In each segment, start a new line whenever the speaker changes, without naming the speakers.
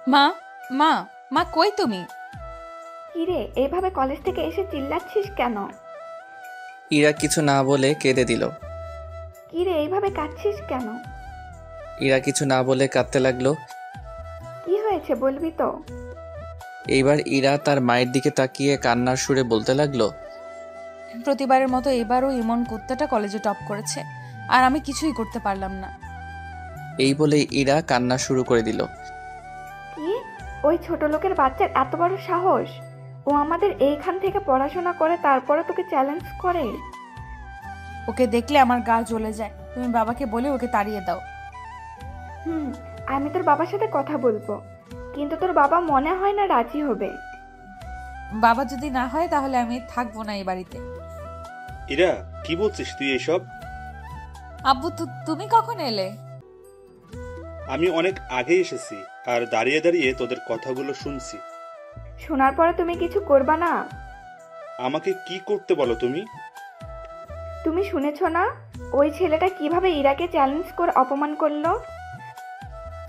মা, মা, মা কই তুমি?
কিরে, এইভাবে কলেজ থেকে এসে চিল্লাচ্ছিস কেন?
ইরা কিছু না বলে কেঁদে দিল।
কিরে, এইভাবে কাঁদছিস কেন?
ইরা কিছু না বলে কাঁদতে লাগলো।
কি হয়েছে বলবি তো?
এইবার ইরা তার মায়ের দিকে তাকিয়ে কান্নার সুরে বলতে লাগলো,
প্রতিবারের মতো এবারও ইমন কুত্তাটা কলেজে টপ করেছে, আর আমি কিছুই করতে পারলাম না।
এই বলে ইরা কান্না শুরু করে দিল।
কি? ওই ছোট লোকের বাচ্চার এত বড় সাহস! ও আমাদের এইখান থেকে পড়াশোনা করে তারপরে তোকে চ্যালেঞ্জ করে?
ওকে দেখলে আমার গা জ্বলে যায়। তুমি বাবাকে বলে ওকে তাড়িয়ে দাও।
হুম, আমি তোর বাবার সাথে কথা বলবো, কিন্তু তোর বাবা মনে হয় না রাজি হবে।
বাবা যদি না হয় তাহলে আমি থাকবো না এই বাড়িতে।
ইরা, কি বলছিস তুই এসব?
আব্বু, তুমি কখন এলে?
আমি অনেক আগে এসেছি, আর দাঁড়িয়ে দাঁড়িয়ে তোদের কথাগুলো শুনছি।
শোনার পরে তুমি কিছু করবা না?
আমাকে কি করতে বলো তুমি?
তুমি শুনেছো না ওই ছেলেটা কিভাবে ইরাকে চ্যালেঞ্জ করে অপমান করলো?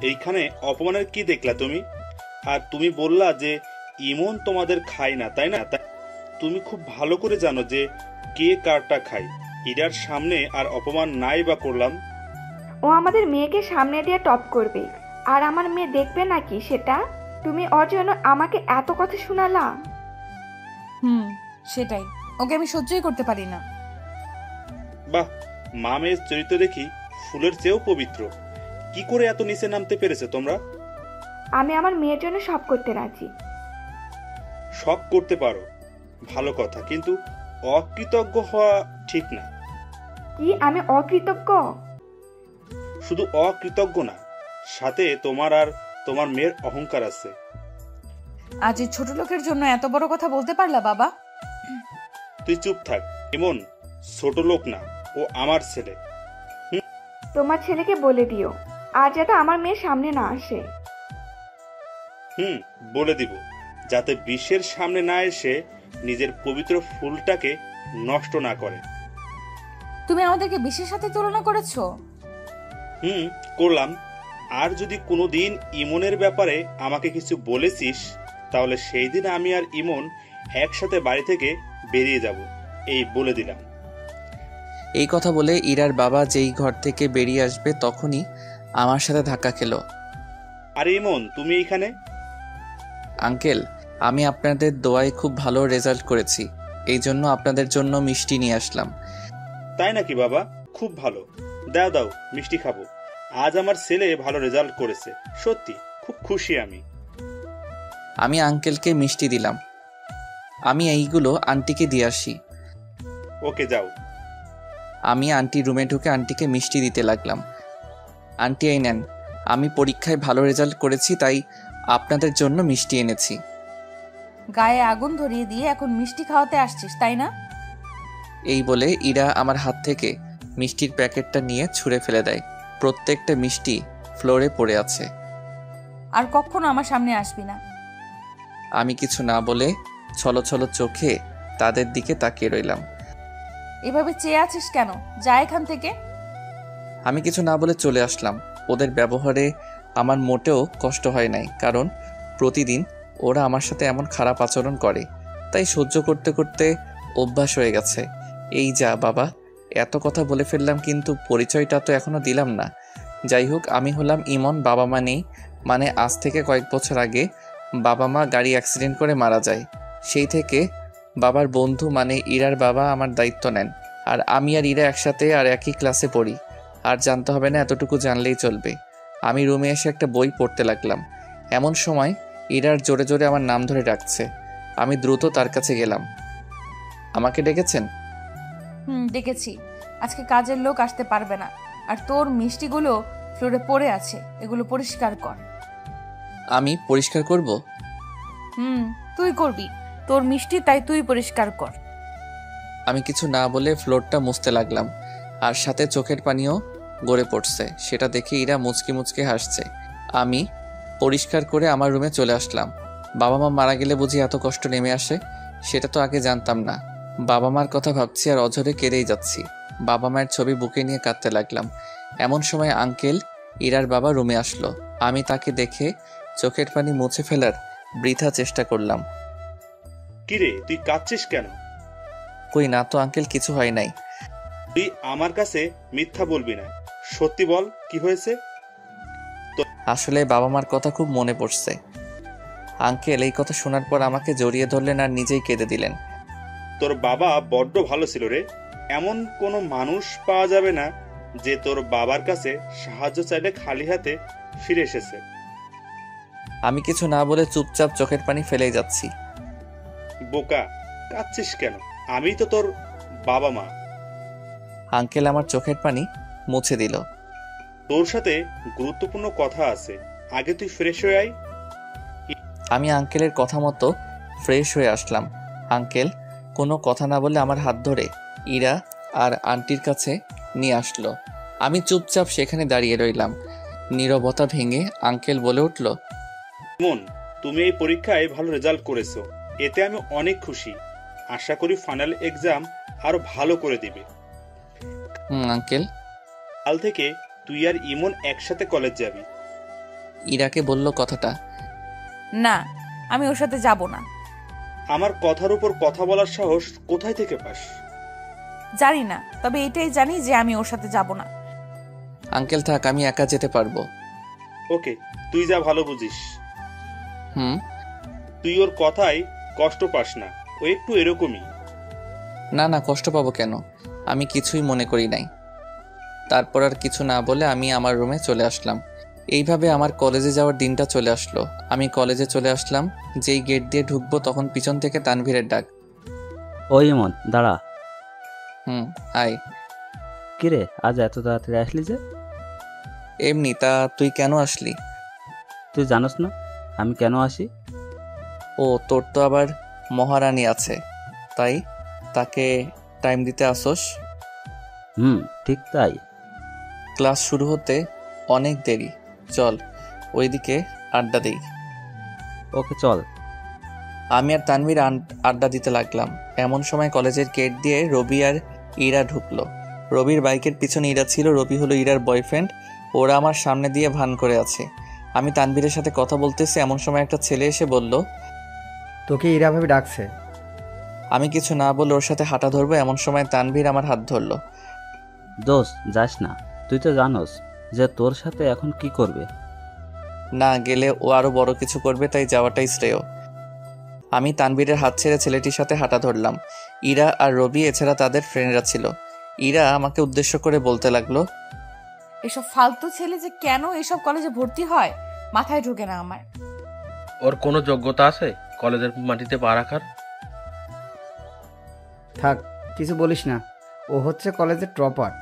এইখানে অপমানের কি দেখলা তুমি? আর তুমি বললা যে ইমন তোমাদের খায় না, তাই না? তুমি খুব ভালো করে জানো যে কে কারটা খায়। ইরার সামনে আর অপমান নাই বা করলাম?
ও আমাদের মেয়েকে সামনে দিয়ে টপ করবে, আর আমার মেয়ে দেখবে নাকি সেটা? তুমি ওর জন্য আমাকে এত কথা শোনালা।
সেটাই, ওকে আমি সহ্যই করতে পারি না।
বাহ, মা মেয়ের চরিত্র দেখি ফুলের চেয়েও পবিত্র। কি করে এত নিচে নামতে পেরেছে তোমরা?
আমি আমার মেয়ের জন্য সব করতে রাজি।
সব করতে পারো, ভালো কথা, কিন্তু অকৃতজ্ঞ হওয়া ঠিক না।
কি আমি অকৃতজ্ঞ?
শুধু অকৃতজ্ঞ না, সাথে তোমার আর তোমার মেয়ের অহংকার আছে।
আজ এই ছোট লোকের জন্য এত বড় কথা বলতে পারলা বাবা?
তুই চুপ থাক। এমন ছোট লোক না, ও আমার ছেলে।
তোমার ছেলেকে বলে দিও আর যাতে আমার মেয়ের সামনে না আসে।
বলে দিব, যাতে বিশ্বের সামনে না এসে নিজের পবিত্র ফুলটাকে নষ্ট না করে।
তুমি আমাদেরকে বিশ্বের সাথে তুলনা করেছো?
করলাম। আর যদি কোনোদিন ইমনের ব্যাপারে আমাকে কিছু বলেছিস, তাহলে সেই দিন আমি আর ইমন একসাথে বাড়ি থেকে বেরিয়ে যাব, এই বলে দিলাম।
এই কথা বলে ইরার বাবা যেই ঘর থেকে বেরিয়ে আসবে তখনই আমার সাথে ধাক্কা খেলো।
আরে ইমন, তুমি এইখানে?
আঙ্কেল, আমি আপনাদের দোয়ায় খুব ভালো রেজাল্ট করেছি, এই জন্য আপনাদের জন্য মিষ্টি নিয়ে আসলাম।
তাই নাকি বাবা? খুব ভালো, দাও দাও, মিষ্টি খাবো। আজ আমার ছেলে ভালো রেজাল্ট করেছে, সত্যি খুব খুশি আমি।
আমি আঙ্কেলকে মিষ্টি দিলাম। আমি এইগুলো আন্টিকে দিয়ে আসি।
ওকে, যাও।
আমি আন্টি রুমে ঢুকে আন্টিকে মিষ্টি দিতে লাগলাম। আন্টি, এই নেন, আমি পরীক্ষায় ভালো রেজাল্ট করেছি তাই আপনাদের জন্য মিষ্টি এনেছি।
গায়ে আগুন ধরিয়ে দিয়ে এখন মিষ্টি খাওয়াতে আসছিস, তাই না?
এই বলে ইরা আমার হাত থেকে মিষ্টির প্যাকেটটা নিয়ে ছুঁড়ে ফেলে দেয়। প্রত্যেকটা মিষ্টি ফ্লোরে পড়ে আছে।
আর কখনো আমার সামনে আসবি না।
আমি কিছু না বলে ছলছল চোখে তাদের দিকে তাকিয়ে রইলাম।
এভাবে চেয়ে আছিস কেন? যা এখান থেকে।
আমি কিছু না বলে চলে আসলাম। ওদের ব্যবহারে আমার মোটেও কষ্ট হয় নাই, কারণ প্রতিদিন ওরা আমার সাথে এমন খারাপ আচরণ করে, তাই সহ্য করতে করতে অভ্যাস হয়ে গেছে। এই যা বাবা, এত কথা বলে ফেললাম কিন্তু পরিচয়টা তো এখনো দিলাম না। যাই হোক, আমি হলাম ইমন। বাবা মা নেই, মানে আজ থেকে কয়েক বছর আগে বাবা মা গাড়ি অ্যাক্সিডেন্ট করে মারা যায়। সেই থেকে বাবার বন্ধু মানে ইরার বাবা আমার দায়িত্ব নেন, আর আমি আর ইরা একসাথে আর একই ক্লাসে পড়ি। আর জানতে হবে না, এতটুকু জানলেই চলবে। আমি রুমে এসে একটা বই পড়তে লাগলাম। এমন সময় ইরার জোরে জোরে আমার নাম ধরে ডাকছে। আমি দ্রুত তার কাছে গেলাম। আমাকে ডেকেছেন?
ডেকেছি। আজকে কাজের লোক আসতে পারবে না, আর তোর মিষ্টিগুলো ফ্লোরে পড়ে আছে, এগুলো পরিষ্কার কর।
আমি পরিষ্কার করব?
তুই করবি, তোর মিষ্টি, তাই তুই পরিষ্কার কর।
আমি কিছু না বলে ফ্লোরটা মুছতে লাগলাম, আর সাথে চোখের পানিও গড়ে পড়ছে। সেটা দেখে ইরা মুচকি মুচকি হাসছে। আমি পরিষ্কার করে আমার রুমে চলে আসলাম। বাবা মা মারা গেলে বুঝি এত কষ্ট নেমে আসে, সেটা তো আগে জানতাম না। বাবা মার কথা ভাবছি আর অঝরে কেঁদেই যাচ্ছি। বাবা মায়ের ছবি বুকে নিয়ে কাঁদতে লাগলাম। এমন সময় আঙ্কেল, ইরার বাবা, রুমে আসলো। আমি তাকে দেখে চোখের পানি মুছে ফেলার বৃথা চেষ্টা করলাম।
কিরে তুই কাঁদছিস কেন?
কই না তো আঙ্কেল, কিছু হয় নাই।
তুই আমার কাছে মিথ্যা বলবি না, সত্যি বল কি হয়েছে?
আসলে বাবা মার কথা খুব মনে পড়ছে। আঙ্কেল এই কথা শোনার পর আমাকে জড়িয়ে ধরলেন আর নিজেই কেঁদে দিলেন।
তোর বাবা বড্ড ভালো ছিল রে। এমন কোনো মানুষ পাওয়া যাবে না যে তোর বাবার কাছে সাহায্য চাইলে খালি হাতে ফিরে এসেছে।
আমি কিছু না বলে চুপচাপ চোখের পানি ফেলেই যাচ্ছি।
বোকা, কাঁদছিস কেন? আমি তো তোর বাবা মা।
আঙ্কেল আমার চোখের পানি মুছে দিল।
তোর সাথে গুরুত্বপূর্ণ কথা আছে, আগে তুই ফ্রেশ হয়ে আয়।
আমি আঙ্কেলের কথা মতো ফ্রেশ হয়ে আসলাম। আঙ্কেল কোনো কথা না বলে আমার হাত ধরে ইরা আর আন্টির কাছে নিয়ে আসলো। আমি চুপচাপ সেখানে দাঁড়িয়ে রইলাম। নীরবতা ভেঙে আঙ্কেল বলে উঠল,
মন, তুমি এই পরীক্ষায় ভালো রেজাল্ট করেছো, এতে আমি অনেক খুশি। আশা করি ফাইনাল এক্সাম আরো ভালো করে দিবে।
আঙ্কেল।
কাল থেকে তুই আর ইমন একসাথে কলেজ যাবি।
ইরাকে বলল কথাটা।
না, আমি ওর সাথে যাব না।
আমার কথার উপর কথা বলার সাহস কোথায় থেকে পাস?
জানি না, তবে এটাই জানি যে আমি ওর সাথে যাব না।
আঙ্কেল থাক, আমি একা যেতে পারবো।
ওকে, তুই যা ভালো বুঝিস। তুই ওর কথায় কষ্ট পাস না, ও একটু এরকমই।
না না, কষ্ট পাবো কেন? আমি কিছুই মনে করি নাই। তারপর আর কিছু না বলে আমি আমার রুমে চলে আসলাম। এইভাবে আমার কলেজে যাওয়ার দিনটা চলে আসলো। আমি কলেজে চলে আসলাম, যেই গেট দিয়ে ঢুকবো তখন পিছন থেকে তানভীরের ডাক।
ওই ইমন, দাঁড়া।
আয়।
কিরে আজ এত তাড়াতাড়ি আসলি যে?
এমনি। তা তুই কেন আসলি?
তুই জানোস না আমি কেন আসি?
ও, তোর তো আবার মহারানী আছে, তাই তাকে টাইম দিতে আসোস?
ঠিক তাই।
ক্লাস শুরু হতে অনেক দেরি, চল ওইদিকে আড্ডা দেই।
ওকে চল।
আমি আর তানভীর আড্ডা দিতে লাগলাম। এমন সময় কলেজের গেট দিয়ে রবি আর ইরা ঢুকলো। রবির বাইকের পিছনে ইরা ছিল। রবি হলো ইরার বয়ফ্রেন্ড। ওরা আমার সামনে দিয়ে ভান করে আছে। আমি তানভীরের সাথে কথা বলতেছি, এমন সময় একটা ছেলে এসে বলল,
তোকে ইরা ভাবে ডাকছে।
আমি কিছু না বলে ওর সাথে হাঁটা ধরবো, এমন সময় তানভীর আমার হাত ধরলো।
দোস্ত যাস না, তুই তো জানোস যে তোর সাথে এখন কি করবে।
না গেলে ও আরো বড় কিছু করবে, তাই যাওয়াটাই শ্রেয়। আমি তানভীরের হাত ছেড়ে ছেলেটির সাথে হাঁটা ধরলাম। ইরা আর রবি এছাড়া তাদের ফ্রেন্ডরা ছিল। ইরা আমাকে উদ্দেশ্য করে বলতে লাগলো,
এসব ফালতু ছেলে যে কেন এসব কলেজে ভর্তি হয় মাথায় ঢোকে না আমার।
ওর কোনো যোগ্যতা আছে কলেজের মাটিতে পা রাখার?
থাক, কিছু বলিস না, ও হচ্ছে কলেজের টপার।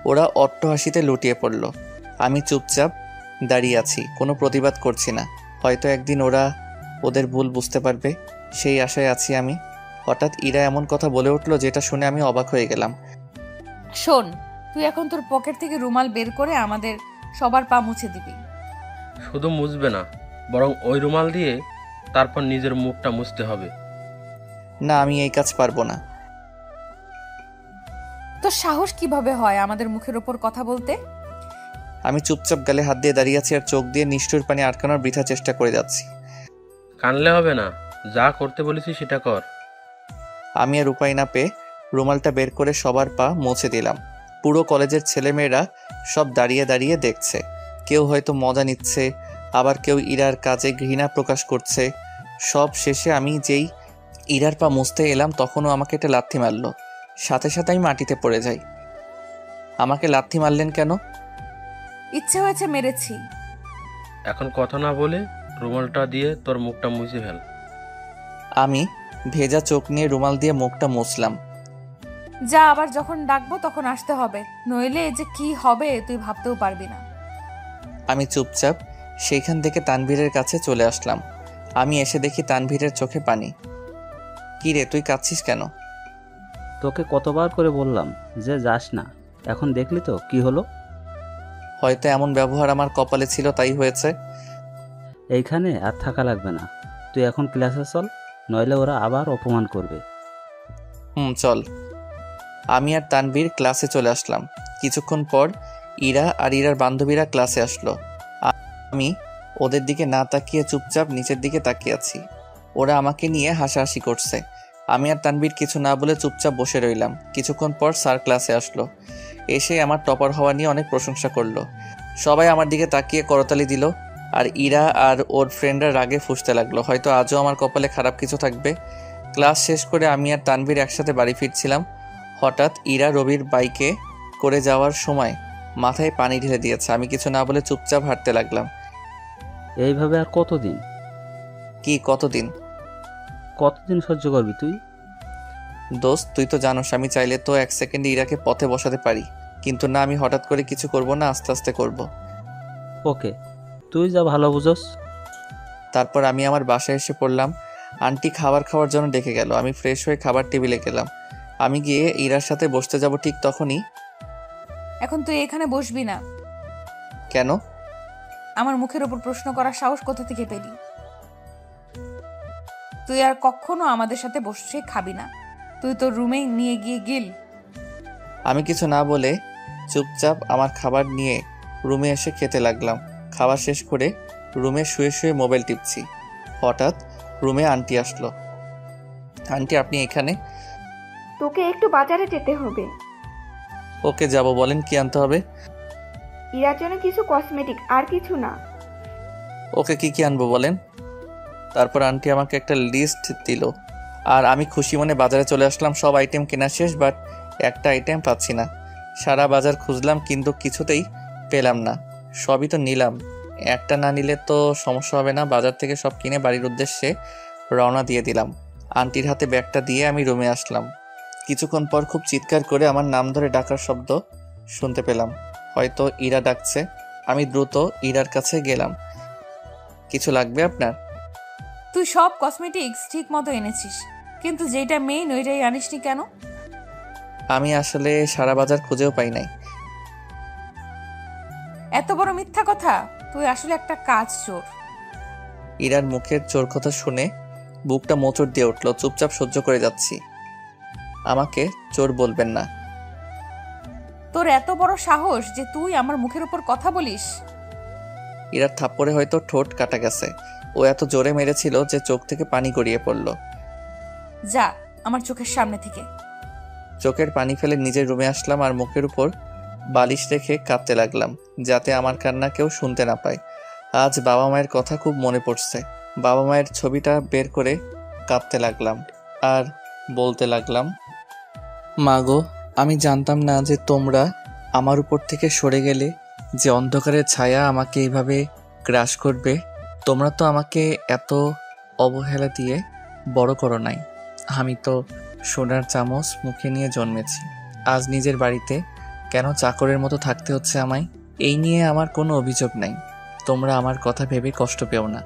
ওরা অট্টহাসিতে লুটিয়ে পড়ল। আমি চুপচাপ দাঁড়িয়ে আছি, কোনো প্রতিবাদ করছি না। হয়তো একদিন ওরা ওদের ভুল বুঝতে পারবে, সেই আশায় আছি আমি। হঠাৎ ইরা এমন কথা বলে উঠলো যেটা শুনে আমি অবাক হয়ে গেলাম।
শোন, তুই এখন তোর পকেট থেকে রুমাল বের করে আমাদের সবার পা মুছে দিবি।
শুধু মুছবে না, বরং ওই রুমাল দিয়ে তারপর নিজের মুখটা মুছতে হবে।
না, আমি এই কাজ পারবো না।
তোর সাহস কিভাবে হয় আমাদের মুখের ওপর কথা বলতে?
আমি চুপচাপ গালে হাত দিয়ে দাঁড়িয়ে আছি আর চোখ দিয়ে নিষ্ঠুর পানি আটকানোর বৃথা চেষ্টা করে যাচ্ছি।
কানলে হবে না, যা করতে বলেছি সেটা কর।
আমি আর উপায় না পেয়ে রুমালটা বের করে সবার পা মুছে দিলাম। পুরো কলেজের ছেলেমেয়েরা সব দাঁড়িয়ে দাঁড়িয়ে দেখছে। কেউ হয়তো মজা নিচ্ছে, আবার কেউ ইরার কাজে ঘৃণা প্রকাশ করছে। সব শেষে আমি যেই ইরার পা মুছতে এলাম তখনও আমাকে একটা লাথি মারল। সাথে সাথে আমি মাটিতে পড়ে যাই। আমাকে লাথি মারলেন কেন?
ইচ্ছে হয়েছে, মেরেছি।
এখন কথা না বলে রুমালটা দিয়ে তোর মুখটা মুছে ফেল।
আমি ভেজা চোখ নিয়ে রুমাল দিয়ে মুখটা মুছলাম।
যা, আবার যখন ডাকবো তখন আসতে হবে, নইলে যে কি হবে তুই ভাবতেও পারবি না।
আমি চুপচাপ সেইখান থেকে তানভীরের কাছে চলে আসলাম। আমি এসে দেখি তানভীরের চোখে পানি। কি রে, তুই কাঁদছিস কেন?
তোকে কতবার করে বললাম যে যাস না, এখন দেখলি তো কি হলো।
হয়তো এমন ব্যবহার আমার কপালে ছিল, তাই হয়েছে।
এইখানে আর থাকা লাগবে না, তুই এখন ক্লাসে চল, নইলে ওরা আবার অপমান করবে।
চল। আমি আর তানভীর ক্লাসে চলে আসলাম। কিছুক্ষণ পর ইরা আর ইরার বান্ধবীরা ক্লাসে আসলো। আমি ওদের দিকে না তাকিয়ে চুপচাপ নিচের দিকে তাকিয়ে আছি। ওরা আমাকে নিয়ে হাসাহাসি করছে। আমি আর তানবীর কিছু না বলে চুপচাপ বসে রইলাম। কিছুক্ষণ পর স্যার ক্লাসে আসলো। এসে আমার টপার হওয়া নিয়ে অনেক প্রশংসা করলো। সবাই আমার দিকে তাকিয়ে করতালি দিল। আর ইরা আর ওর ফ্রেন্ডরা রাগে ফুঁসতে লাগলো, হয়তো আজও আমার কপালে খারাপ কিছু থাকবে। ক্লাস শেষ করে আমি আর তানভীর একসাথে বাড়ি ফিরছিলাম। হঠাৎ ইরা রবির বাইকে করে যাওয়ার সময় মাথায় পানি ঢেলে দিয়েছে। আমি কিছু না বলে চুপচাপ হাঁটতে লাগলাম।
এইভাবে আর কতদিন
কি কতদিন?
কতদিন সহ্য করবি তুই?
দোস্ত, তুই তো জানোস আমি চাইলে তো 1 সেকেন্ডে ইরাকে পথে বসাতে পারি, কিন্তু না, আমি হঠাৎ করে কিছু করব না, আস্তে আস্তে করব।
ওকে, তুই যা ভালো বুঝোস।
তারপর আমি আমার বাসায় এসে পড়লাম। আন্টি খাবার খাওয়ার জন্য ডেকে গেল। আমি ফ্রেশ হয়ে খাবার টেবিলে গেলাম। আমি গিয়ে ইরার সাথে বসতে যাব, ঠিক তখনই।
এখন তুই এখানে বসবি না।
কেন?
আমার মুখের উপর প্রশ্ন করার সাহস কোথা থেকে পেলি? তুই আর কখনো আমাদের সাথে বসে খাবি না। তুই তোর রুমে নিয়ে গিয়ে গিল।
আমি কিছু না বলে চুপচাপ আমার খাবার নিয়ে রুমে এসে খেতে লাগলাম। খাবার শেষ করে রুমে শুয়ে শুয়ে মোবাইল টিপছি। হঠাৎ রুমে আন্টি আসলো। আন্টি, আপনি এখানে?
তোকে একটু বাজারে যেতে হবে।
ওকে, যাব। বলেন কি আনতে হবে?
ইরার জন্য কিছু কসমেটিক, আর কিছু না।
ওকে, কি কি আনবো বলেন। তারপর আন্টি আমাকে একটা লিস্ট দিল আর আমি খুশি মনে বাজারে চলে আসলাম। সব আইটেম কেনা শেষ, বাট একটা আইটেম পাচ্ছি না। সারা বাজার খুঁজলাম কিন্তু কিছুতেই পেলাম না। সবই তো নিলাম, একটা না নিলে তো সমস্যা হবে না। বাজার থেকে সব কিনে বাড়ির উদ্দেশ্যে রওনা দিয়ে দিলাম। আন্টির হাতে ব্যাগটা দিয়ে আমি রুমে আসলাম। কিছুক্ষণ পর খুব চিৎকার করে আমার নাম ধরে ডাকার শব্দ শুনতে পেলাম। হয়তো ইরা ডাকছে। আমি দ্রুত ইরার কাছে গেলাম। কিছু লাগবে আপনার?
তুই সব কসমেটিক্স ঠিক মতো এনেছিস, কিন্তু যেটা মেইন ওইটাই আনিসনি কেন?
আমি আসলে সারা বাজার খুঁজেও পাই নাই।
এত বড় মিথ্যা কথা! তুই আসলে একটা কাজ চোর।
ইরার মুখের চোর কথা শুনে বুকটা মোচড় দিয়ে উঠল। চুপচাপ সহ্য করে যাচ্ছি। আমাকে চোর বলবেন না।
তোর এত বড় সাহস যে তুই আমার মুখের উপর কথা বলিস?
ইরার থাপ্পড়ে হয়তো ঠোঁট কাটা গেছে। ও এত জোরে মেরেছিল যে চোখ থেকে পানি গড়িয়ে পড়ল।
যা আমার চোখের সামনে থেকে।
চোখের পানি ফেলে নিজের রুমে আসলাম আর মুখের উপর বালিশ রেখে কাঁদতে লাগলাম, যাতে আমার কান্না কেউ শুনতে না পায়। আজ বাবা মায়ের কথা খুব মনে পড়ছে। বাবা মায়ের ছবিটা বের করে কাঁদতে লাগলাম আর বলতে লাগলাম, মা গো, আমি জানতাম না যে তোমরা আমার উপর থেকে সরে গেলে যে অন্ধকারের ছায়া আমাকে এইভাবে গ্রাস করবে। তোমরা তো আমাকে এত অবহেলা দিয়ে বড় করো নাই। আমি তো সোনার চামচ মুখে নিয়ে জন্মেছি। আজ নিজের বাড়িতে কেন চাকরের মতো থাকতে হচ্ছে আমায়? এই নিয়ে আমার কোনো অভিযোগ নাই। তোমরা আমার কথা ভেবে কষ্ট পেও না।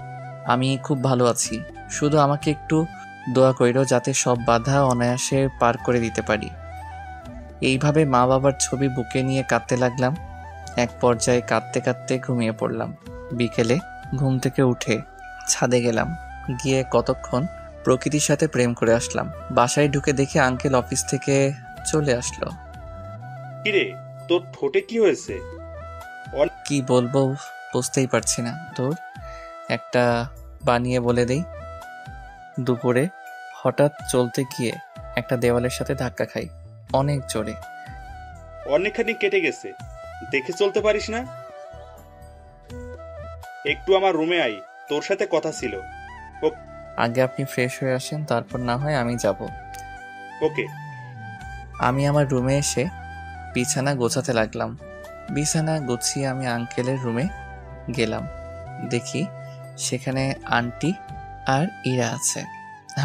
আমি খুব ভালো আছি। শুধু আমাকে একটু দোয়া কইরো যাতে সব বাধা অনায়াসে পার করে দিতে পারি। এইভাবে মা বাবার ছবি বুকে নিয়ে কাঁদতে লাগলাম। এক পর্যায়ে কাঁদতে কাঁদতে ঘুমিয়ে পড়লাম। বিকেলে ঘুম থেকে উঠে ছাদে গেলাম। গিয়ে কতক্ষণ প্রকৃতির সাথে প্রেম করে আসলাম। বাসায় ঢুকে দেখি আঙ্কেল অফিস থেকে চলে আসলো।
কিরে, তোর ঠোঁটে কি হয়েছে?
কি বলবো বুঝতেই পারছি না। তোর একটা বানিয়ে বলে দেই। দুপুরে হঠাৎ চলতে গিয়ে একটা দেওয়ালের সাথে ধাক্কা খাই, অনেক জোরে।
অনেকখানি কেটে গেছে, দেখে চলতে পারিস না? একটু আমার রুমে আই, তোর সাথে কথা ছিল।
আগে আপনি ফ্রেশ হয়ে আসেন, তারপর না হয় আমি যাব।
ওকে।
আমি আমার রুমে এসে বিছানা গোছাতে লাগলাম। বিছানা গুছিয়ে আমি আঙ্কেলের রুমে গেলাম। দেখি সেখানে আন্টি আর ইরা আছে।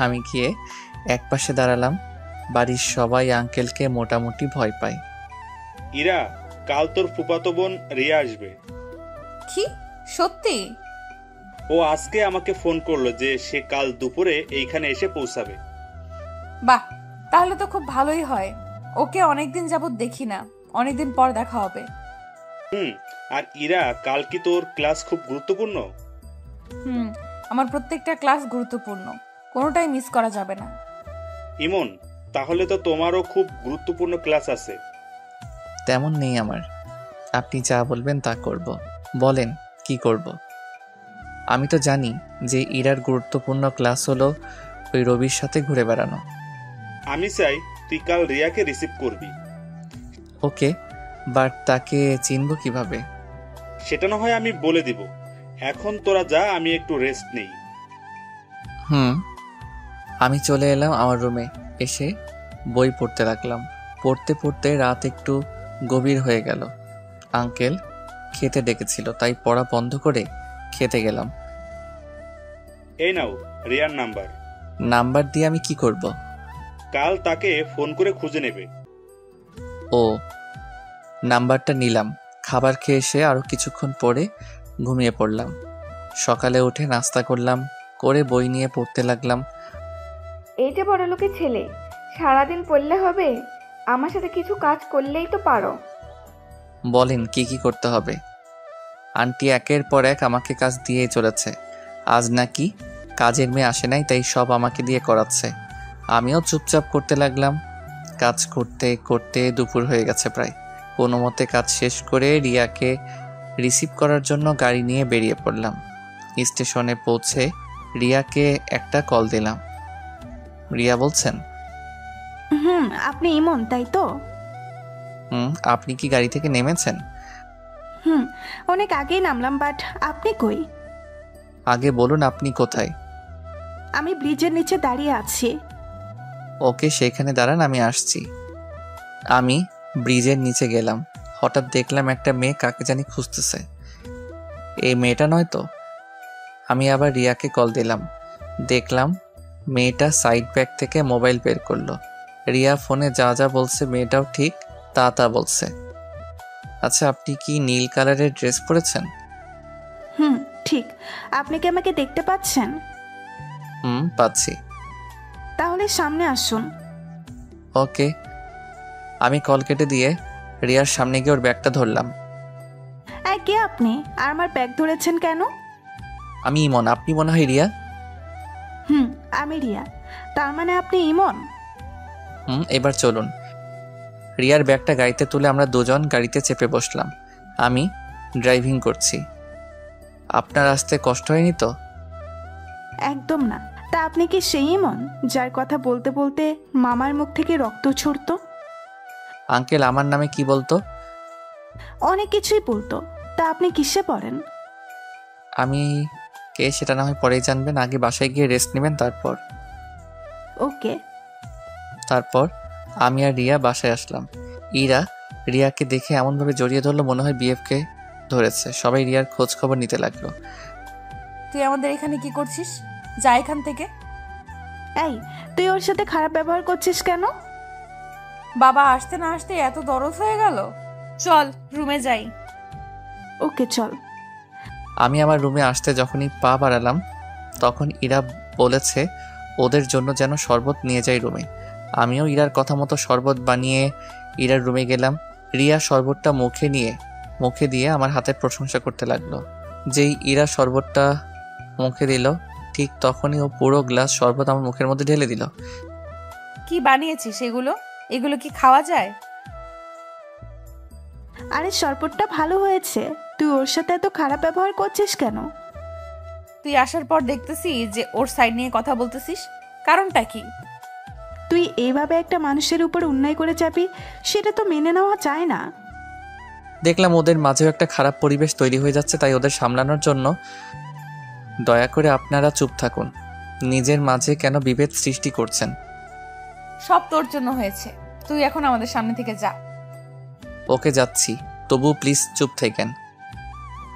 আমি গিয়ে একপাশে দাঁড়ালাম। বাড়ির সবাই আঙ্কেলকে মোটামুটি ভয় পায়।
ইরা, কাল তোর ফুফাতো বোন রিয়া আসবে।
কি সত্যি?
ও আজকে আমাকে ফোন করলো যে সে কাল দুপুরে এইখানে এসে পৌঁছাবে।
বাহ, তাহলে তো খুব ভালোই হয়। ওকে অনেকদিন যাবত দেখি না, অনেকদিন পর দেখা হবে।
আর ইরা, কাল কি তোর ক্লাস খুব গুরুত্বপূর্ণ?
আমার প্রত্যেকটা ক্লাস গুরুত্বপূর্ণ, কোনোটাই মিস করা যাবে না।
ইমন, তাহলে তো তোমারও খুব গুরুত্বপূর্ণ ক্লাস আছে।
তেমন নেই আমার। আপনি যা বলবেন তা করব। বলেন কি করব? আমি তো জানি যে ইরার গুরুত্বপূর্ণ ক্লাস হলো ওই রবির সাথে ঘুরে বেড়ানো।
আমি চাই তুই কাল রিয়াকে রিসিভ করবি।
ওকে, বাট তাকে চিনব কিভাবে?
সেটা না হয় আমি বলে দিব। এখন তোরা যা, আমি একটু রেস্ট নেই।
আমি চলে এলাম আমার রুমে। এসে বই পড়তে লাগলাম। পড়তে পড়তে রাত একটু গভীর হয়ে গেল। আঙ্কেল খেতে ডেকেছিল, তাই পড়া বন্ধ করে খেতে গেলাম।
এই নাও রিয়ার নাম্বার।
নাম্বার দিয়ে আমি কি করব?
কাল তাকে ফোন করে খুঁজে নেবে।
ও, নাম্বারটা নিলাম। খাবার খেয়ে এসে আরও কিছুক্ষণ পরে ঘুমিয়ে পড়লাম। সকালে উঠে নাস্তা করলাম, করে বই নিয়ে পড়তে লাগলাম।
এই যে বড় লোকের ছেলে, সারাদিন পড়লে হবে? আমার সাথে কিছু কাজ করলেই তো পারো।
বলেন কি কি করতে হবে? আন্টি একের পর এক আমাকে কাজ দিয়েই চলেছে। আজ নাকি কাজের মেয়ে আসে নাই, তাই সব আমাকে দিয়ে করাচ্ছে। আমিও চুপচাপ করতে লাগলাম। কাজ করতে করতে দুপুর হয়ে গেছে প্রায়। কোনো মতে কাজ শেষ করে রিয়াকে রিসিভ করার জন্য গাড়ি নিয়ে বেরিয়ে পড়লাম। স্টেশনে পৌঁছে রিয়াকে একটা কল দিলাম। রিয়া বলছেন?
আপনি ইমন তাই তো?
আপনি কি গাড়ি থেকে নেমেছেন?
অনেক আগেই নামলাম, বাট আপনি কই?
আগে বলুন আপনি কোথায়?
আমি ব্রিজের নিচে দাঁড়িয়ে আছি।
ওকে, সেখানে দাঁড়ান, আমি আসছি। আমি ব্রিজের নিচে গেলাম। হঠাৎ দেখলাম একটা মেয়ে কাকে জানি খুঁজতেছে। এই মেয়েটা নয় তো? আমি আবার রিয়াকে কল দিলাম। দেখলাম মেয়েটা সাইড ব্যাগ থেকে মোবাইল বের করলো। রিয়া ফোনে যা যা বলছে মেয়েটাও ঠিক তা বলছে। আচ্ছা, আপনি কি নীল কালারের ড্রেস পরেছেন?
ঠিক। আপনি কি আমাকে দেখতে পাচ্ছেন?
পাচ্ছি।
তাহলে সামনে আসুন।
ওকে। আমি কল কেটে দিয়ে রিয়ার সামনে গিয়ে ওর ব্যাগটা ধরলাম।
কে আপনি? আর আমার ব্যাগ ধরেছেন কেন?
আমি ইমন, আপনি মনে হয় রিয়া।
আমি রিয়া। তার মানে আপনি ইমন?
এবার চলুন। রিয়ার ব্যাগটা গাড়িতে তুলে আমরা দুজন গাড়িতে চেপে বসলাম। আমি ড্রাইভিং করছি। আপনার আসতে কষ্ট হয়নি তো?
একদম না। তা আপনি কি সেই ইমন যার কথা বলতে বলতে মামার মুখ থেকে রক্ত ছড়তো?
আঙ্কেল আমার নামে কি বলতো?
অনেক কিছুই বলতো। তা আপনি কিসে পড়েন?
আমি কে সেটা না হয় পরেই জানবেন। আগে বাসায় গিয়ে রেস্ট নেবেন, তারপর।
ওকে।
তারপর আমি আর রিয়া বাসায় আসলাম। ইরা রিয়াকে দেখে এমনভাবে জড়িয়ে ধরলো মনে হয় বিএফকে ধরেছে। সবাই রিয়ার খোঁজ খবর নিতে লাগলো।
তুই আমাদের এখানে কি করছিস? যা এখান থেকে।
এই, তুই ওর সাথে খারাপ ব্যবহার করছিস কেন?
বাবা আসতে না আসতে এত দরদ হয়ে গেল। চল রুমে যাই।
ওকে চল।
আমি আমার রুমে আসতে যখনই পা বাড়ালাম তখন ইরা বলেছে ওদের জন্য যেন শরবত নিয়ে যাই রুমে। আমিও ইরার কথা মতো শরবত বানিয়ে ইরার রুমে গেলাম। রিয়া শরবতটা মুখে দিয়ে আমার হাতের প্রশংসা করতে লাগলো। যেই ইরা শরবতটা মুখে দিল ঠিক তখনই ও পুরো গ্লাস শরবত আমার মুখের মধ্যে ঢেলে দিল।
কি বানিয়েছিস এগুলো? এগুলো কি খাওয়া যায়?
আরে শরবতটা ভালো হয়েছে। তুই ওর সাথে এত খারাপ ব্যবহার করছিস কেন?
তুই আসার পর দেখতেছি যে ওর সাইড নিয়ে কথা বলতেছিস। কারণটা কি?
তুই এইভাবে একটা মানুষের উপর অন্যায় করে যাবি, সেটা তো মেনে নেওয়া যায় না।
দেখলাম ওদের মাঝেও একটা খারাপ পরিবেশ তৈরি হয়ে যাচ্ছে, তাই ওদের সামলানোর জন্য দয়া করে আপনারা চুপ থাকুন। নিজের মাঝে কেন বিভেদ সৃষ্টি করছেন?
সব তোর জন্য হয়েছে। তুই এখন আমাদের সামনে থেকে যা।
ওকে যাচ্ছি, তবু প্লিজ চুপ থাকেন।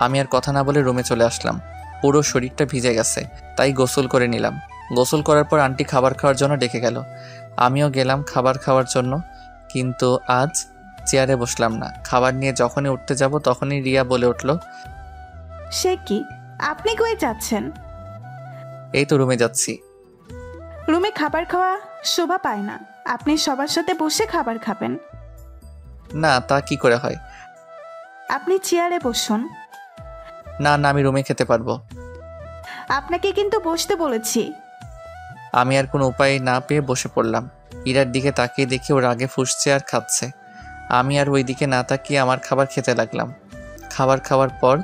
আমি আর কথা না বলে রুমে চলে আসলাম। পুরো শরীরটা ভিজে গেছে, তাই গোসল করে নিলাম। গোসল করার পর আন্টি খাবার খাওয়ার জন্য ডেকে গেল। আমিও গেলাম খাবার খাওয়ার জন্য, কিন্তু আজ চেয়ারে বসলাম না। খাবার নিয়ে যখনই উঠতে যাব তখনই রিয়া বলে উঠল,
সে কি? আপনি কই যাচ্ছেন?
এই তো রুমে যাচ্ছি।
রুমে খাবার খাওয়া শোভা পায় না। আপনি সবার সাথে বসে খাবার খাবেন।
না, তা কি করে হয়?
আপনি চেয়ারে বসুন।
না, আমি রুমে খেতে পারবো।
আপনাকে কিন্তু বসতে বলেছি।
আমি আর কোনো উপায় না পেয়ে বসে পড়লাম। ইরার দিকে তাকিয়ে দেখি ওর আগে ফুসছে আর খাচ্ছে। আমি আর ওই দিকে না তাকিয়ে আমার খাবার খেতে লাগলাম। খাবার খাওয়ার পর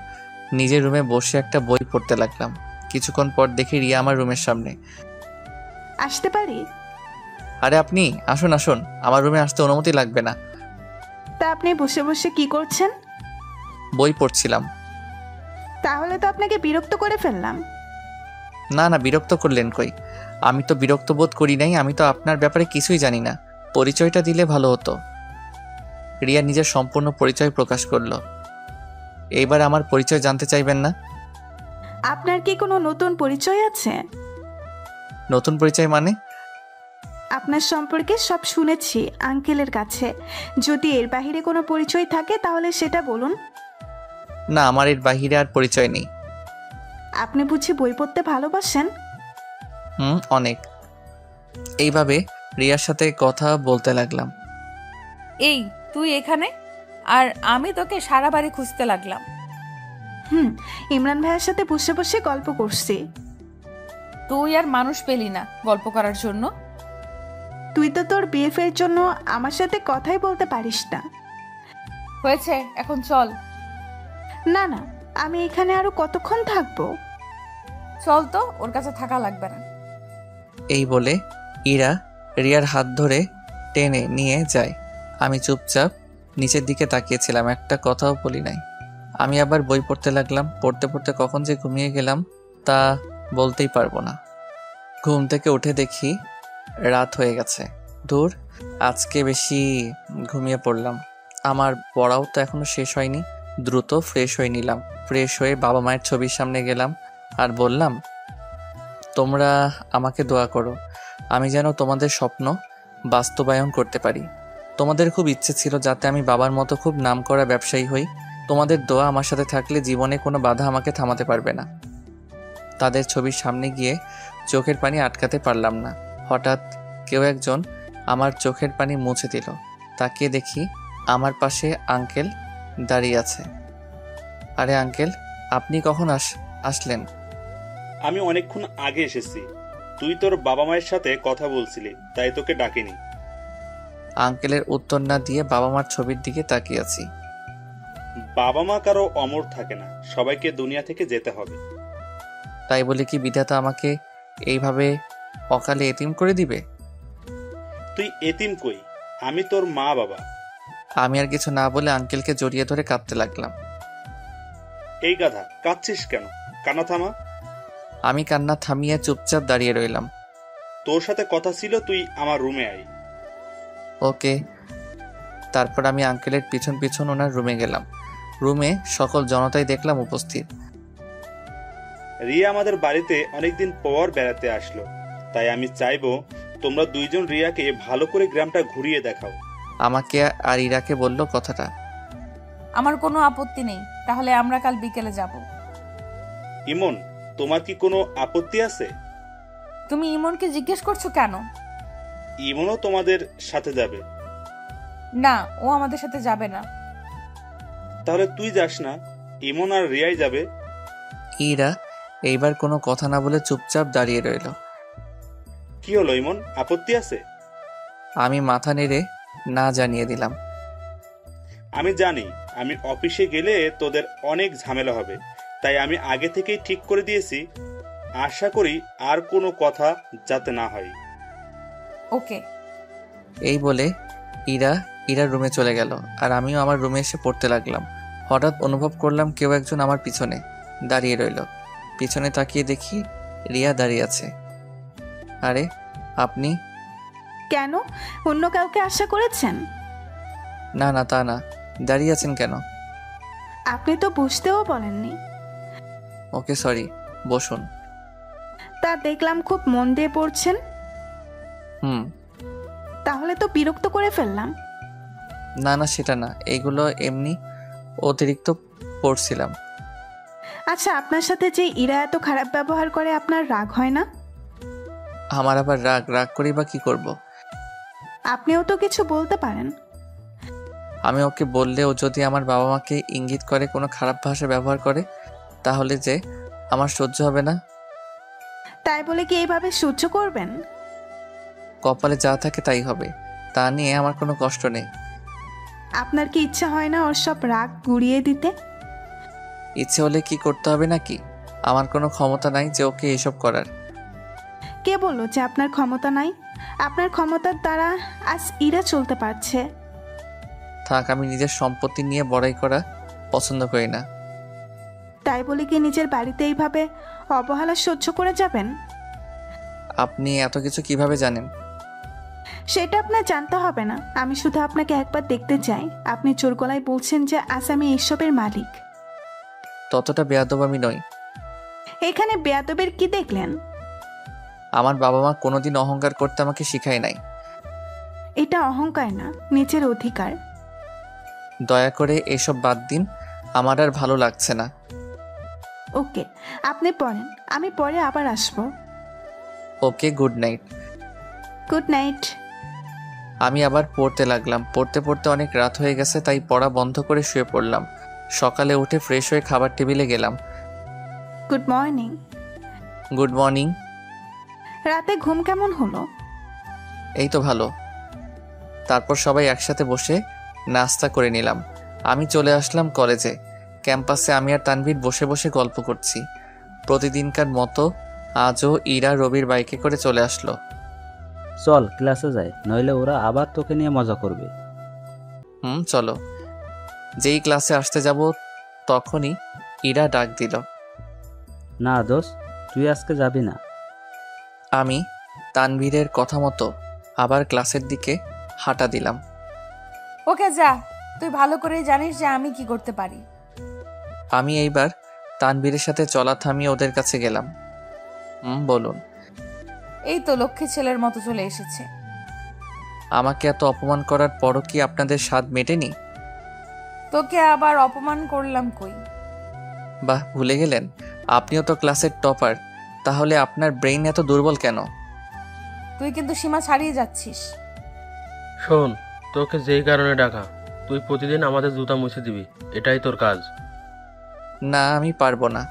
নিজের রুমে বসে একটা বই পড়তে লাগলাম। কিছুক্ষণ পর দেখি রিয়া আমার রুমের সামনে।
আসতে পারি?
আরে আপনি আসুন আসুন, আমার রুমে আসতে অনুমতি লাগবে না।
তা আপনি বসে বসে কি করছেন?
বই পড়ছিলাম।
তাহলে তো আপনাকে বিরক্ত করে ফেললাম।
না না, বিরক্ত করলেন কই? আমি তো বিরক্ত বোধ করি নাই, আমি তো আপনার ব্যাপারে কিছুই জানি না। পরিচয়টা দিলে ভালো হতো। রিয়া নিজের সম্পূর্ণ পরিচয় প্রকাশ করলো। এইবার আমার পরিচয় জানতে চাইবেন না?
আপনার কি কোনো নতুন পরিচয় আছে?
নতুন পরিচয় মানে?
আপনার সম্পর্কে সব শুনেছি আঙ্কেলের কাছে। যদি এর বাহিরে কোনো পরিচয় থাকে তাহলে সেটা বলুন।
না, আমার এর বাহিরে আর পরিচয় নেই।
আপনি বুঝি বই পড়তে ভালোবাসেন?
অনেক। এইভাবে রিয়ার সাথে কথা বলতে লাগলাম।
এই তুই এখানে, আর আমি তোকে সারা বাড়ি খুঁজতে লাগলাম।
ইমরান ভাইয়ের সাথে বসে বসে গল্প করছি।
তুই আর মানুষ পেলি না গল্প করার জন্য।
তুই তো তোর বিএফের জন্য আমার সাথে কথাই বলতে পারিস না।
হয়েছে, এখন চল।
না না, আমি এখানে আরো কতক্ষণ থাকবো?
চল তো, ওর কাছে থাকা লাগবে না।
এই বলে ইরা রিয়ার হাত ধরে টেনে নিয়ে যায়। আমি চুপচাপ নিচের দিকে তাকিয়েছিলাম, একটা কথাও বলি নাই। আমি আবার বই পড়তে লাগলাম। পড়তে পড়তে কখন যে ঘুমিয়ে গেলাম তা বলতেই পারবো না। ঘুম থেকে উঠে দেখি রাত হয়ে গেছে। দূর, আজকে বেশি ঘুমিয়ে পড়লাম। আমার পড়াও তো এখনো শেষ হয়নি। দ্রুত ফ্রেশ হয়ে নিলাম। ফ্রেশ হয়ে বাবা মায়ের ছবির সামনে গেলাম আর বললাম, তোমরা আমাকে দোয়া করো, আমি যেন তোমাদের স্বপ্ন বাস্তবায়ন করতে পারি। তোমাদের খুব ইচ্ছে ছিল যাতে আমি বাবার মতো খুব নামকরা ব্যবসায়ী হই। তোমাদের দোয়া আমার সাথে থাকলে জীবনে কোনো বাধা আমাকে থামাতে পারবে না। তাদের ছবির সামনে গিয়ে চোখের পানি আটকাতে পারলাম না। হঠাৎ কেউ একজন আমার চোখের পানি মুছে দিল। তাকিয়ে দেখি আমার পাশে আঙ্কেল দাঁড়িয়ে আছে। আরে আঙ্কেল, আপনি কখন আসলেন?
আমি অনেকক্ষণ আগে এসেছি। তুই তোর বাবা মায়ের সাথে কথা বলছিলি, তাই তোকে ডাকিনি।
আঙ্কেলের উত্তর না দিয়ে বাবা মার ছবির দিকে তাকিয়ে আছি।
বাবা মা কারো অমর থাকে না, সবাইকে দুনিয়া থেকে যেতে হবে।
তাই বলে কি বিধাতা আমাকে এইভাবে অকালে এতিম করে দিবে?
তুই এতিম কই? আমি তোর মা বাবা।
আমি আর কিছু না বলে আঙ্কেলকে জড়িয়ে ধরে কাঁদতে লাগলাম।
এই গাধা, কাঁদছিস কেন? কান্না থামা।
আমি কান্না থামিয়ে চুপচাপ দাঁড়িয়ে রইলাম।
তোর সাথে কথা ছিল, তুই আমার রুমে আয়।
ওকে। তারপর আমি আঙ্কেলের পিছন পিছন ওনার রুমে গেলাম। রুমে সকল জনতাই দেখলাম উপস্থিত।
রিয়া আমাদের বাড়িতে অনেকদিন পর বেড়াতে আসলো, তাই আমি চাইবো তোমরা দুইজন রিয়াকে ভালো করে গ্রামটা ঘুরিয়ে দেখাও।
আমাকে আর ইরাকে বলল কথাটা।
আমার কোনো আপত্তি নেই, তাহলে আমরা কাল বিকেলে যাব।
ইমন, তোমার কি কোনো আপত্তি আছে?
তুমি ইমনকে জিজ্ঞেস করছো কেন?
ইমনও তোমাদের সাথে যাবে।
না, ও আমাদের সাথে যাবে না।
তাহলে তুই যাস না, ইমন আর রিয়াই যাবে।
ইরা এইবার কোনো কথা না বলে চুপচাপ দাঁড়িয়ে রইল।
কি হলো ইমন, আপত্তি আছে?
আমি মাথা নেড়ে না জানিয়ে দিলাম।
আমি জানি আমি অফিসে গেলে তোদের অনেক ঝামেলা হবে, তাই আমি আগে থেকেই ঠিক করে দিয়েছি। আশা করি আর কোনো কথা যাতে না হয়।
ওকে।
এই বলে ইরার রুমে চলে গেল আর আমিও আমার রুমে এসে পড়তে লাগলাম। হঠাৎ অনুভব করলাম কেউ একজন আমার পিছনে দাঁড়িয়ে রইল। পিছনে তাকিয়ে দেখি রিয়া দাঁড়িয়ে আছে। আরে আপনি?
কেন, অন্য কাউকে আশা করেছেন?
না না, তা না। দাঁড়িয়ে আছেন কেন?
আপনি তো বুঝতেও বলেননি।
ওকে সরি, বসুন।
তা দেখলাম খুব মন দিয়ে পড়ছেন। তাহলে তো বিরক্ত করে ফেললাম।
না না, সেটা না, এইগুলো এমনি অতিরিক্ত পড়ছিলাম।
আচ্ছা, আপনার সাথে যে ইরা এত খারাপ ব্যবহার করে আপনার রাগ হয় না?
আমার আবার রাগ করি বা কি করব?
আপনিও তো কিছু বলতে পারেন।
আমি ওকে বললে ও যদি আমার বাবা মাকে ইঙ্গিত করে কোনো খারাপ ভাষা ব্যবহার করে, তাহলে যে আমার সহ্য হবে না।
তাই বলে কি এইভাবে সহ্য করবেন?
কপালে যা থাকে তাই হবে, তা নিয়ে আমার কোনো কষ্ট নেই।
আপনার কি ইচ্ছা হয় না ওর সব রাগ গুড়িয়ে দিতে?
ইচ্ছে হলে কি করতে হবে নাকি? আমার কোনো ক্ষমতা নাই যে ওকে এসব করার।
কে বললো যে আপনার ক্ষমতা নাই? আপনার ক্ষমতার দ্বারা আজ ইরা চলতে পারছে।
থাক, আমি নিজের সম্পত্তি নিয়ে বড়াই করা পছন্দ করি না।
তাই বলে কি নিজের বাড়িতে এইভাবে অবহেলা সহ্য করে যাবেন?
আপনি এত কিছু কিভাবে জানেন?
সেটা আপনার জানতে হবে না। আমি শুধু আপনাকে একবার দেখতে চাই। আপনি জোর গলায় বলছেন যে আজ আমি এইসবের মালিক।
ততটা বেয়াদব আমি নই।
এখানে বেয়াদবের কি দেখলেন?
আমার বাবা মা কোনোদিন অহংকার করতে আমাকে শিখায় নাই।
এটা অহংকার না, নিজের অধিকার।
দয়া করে এসব বাদ দিন, আমার আর ভালো লাগছে না।
ওকে, আপনি পড়েন, আমি পরে আবার আসবো।
ওকে, গুড নাইট।
Good night.
আমি আবার পড়তে লাগলাম। পড়তে পড়তে অনেক রাত হয়ে গেছে, তাই পড়া বন্ধ করে শুয়ে পড়লাম। সকালে উঠে ফ্রেশ হয়ে খাবার টেবিলে গেলাম।
Good morning.
Good morning.
রাতে ঘুম কেমন হলো?
এই তো ভালো। তারপর সবাই একসাথে বসে নাস্তা করে নিলাম। আমি চলে আসলাম কলেজে। ক্যাম্পাসে আমি আর তানভীর বসে বসে গল্প করছি। প্রতিদিনকার মতো আজও ইরা রবির বাইকে করে চলে আসলো।
চল ক্লাসে যাই, নইলে ওরা আবার তোকে নিয়ে মজা করবে।
চলো। যেই ক্লাসে আসতে যাব তখনই ইরা ডাক দিল।
না দোস্ত, তুই আজকে যাবি না।
আমি তানভীরের কথা মতো আবার ক্লাসের দিকে হাঁটা দিলাম।
ওকে যা, তুই ভালো করেই জানিস যে আমি কি করতে পারি।
আমি এইবার তানভীরের সাথে চলা থামিয়ে ওদের কাছে গেলাম। বলুন।
এই তো লক্ষ্মী ছেলের মতো চলে এসেছে।
আমাকে এত অপমান করার পরও কি আপনাদের স্বাদ মেটেনি?
তোকে আবার অপমান করলাম কই?
বাহ, ভুলে গেলেন আপনিও তো ক্লাসের টপার। তাহলে আপনার ব্রেইন এত দুর্বল কেন?
তুই কিন্তু সীমা ছাড়িয়ে যাচ্ছিস।
শোন, তোকে যেই কারণে ডাকা, তুই প্রতিদিন আমাদের জুতা মুছে দিবি, এটাই তোর কাজ।
না, আমি পারবো না।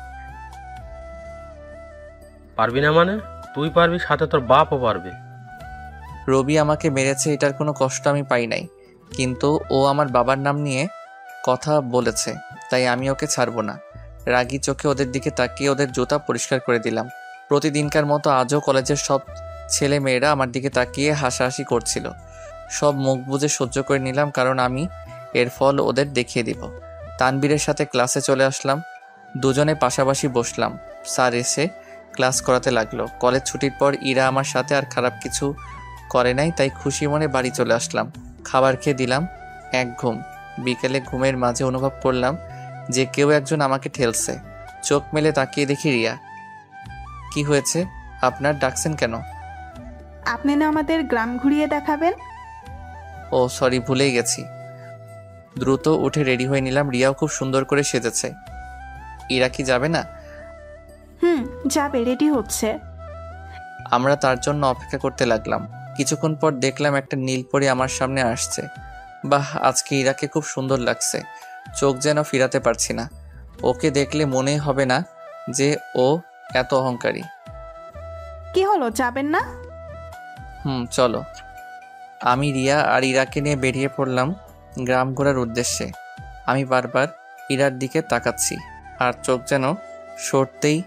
পারবি না মানে? তুই পারবি, সাথে তোর বাপও পারবে।
রবি আমাকে মেরেছে, এটার কোনো কষ্ট আমি পাই নাই, কিন্তু ও আমার বাবার নাম নিয়ে কথা বলেছে, তাই আমি ওকে ছাড়বো না। রাগী চোখে ওদের দিকে তাকিয়ে ওদের জুতা পরিষ্কার করে দিলাম। প্রতিদিনকার মতো আজও কলেজের সব ছেলে মেয়েরা আমার দিকে তাকিয়ে হাসাহাসি করছিল। সব মুখ বুজে সহ্য করে নিলাম, কারণ আমি এর ফল ওদের দেখিয়ে দিব। তানবীরের সাথে ক্লাসে চলে আসলাম। দুজনে পাশাপাশি বসলাম। স্যার এসে ক্লাস করাতে লাগলো। কলেজ ছুটির পর ইরা আমার সাথে আর খারাপ কিছু করে নাই, তাই খুশি মনে বাড়ি চলে আসলাম। খাবার খেয়ে দিলাম এক ঘুম। বিকেলে ঘুমের মাঝে অনুভব করলাম যে কেউ একজন আমাকে ঠেলছে। চোখ মেলে তাকিয়ে দেখি রিয়া। কি হয়েছে আপনার, ডাকছেন কেন?
আপনি না আমাদের গ্রাম ঘুরিয়ে দেখাবেন?
ও সরি, ভুলেই গেছি। দ্রুত উঠে রেডি হয়ে নিলাম। রিয়াও খুব সুন্দর করে সেজেছে। ইরা কি যাবে না?
যাবে, রেডি হচ্ছে।
আমরা তার জন্য অপেক্ষা করতে লাগলাম। কিছুক্ষণ পর দেখলাম একটা নীলপরি আমার সামনে আসছে। বাহ, আজকে ইরাকে খুব সুন্দর লাগছে। চোখ যেন ফিরাতে পারছি না। ওকে দেখলে মনেই হবে না যে ও এত অহংকারী।
কি হলো, যাবেন না?
চলো। আমি রিয়া আর ইরাকে নিয়ে বেরিয়ে পড়লাম গ্রাম ঘোরার উদ্দেশ্যে। আমি বারবার ইরার দিকে তাকাচ্ছি, আর চোখ যেন সরতেই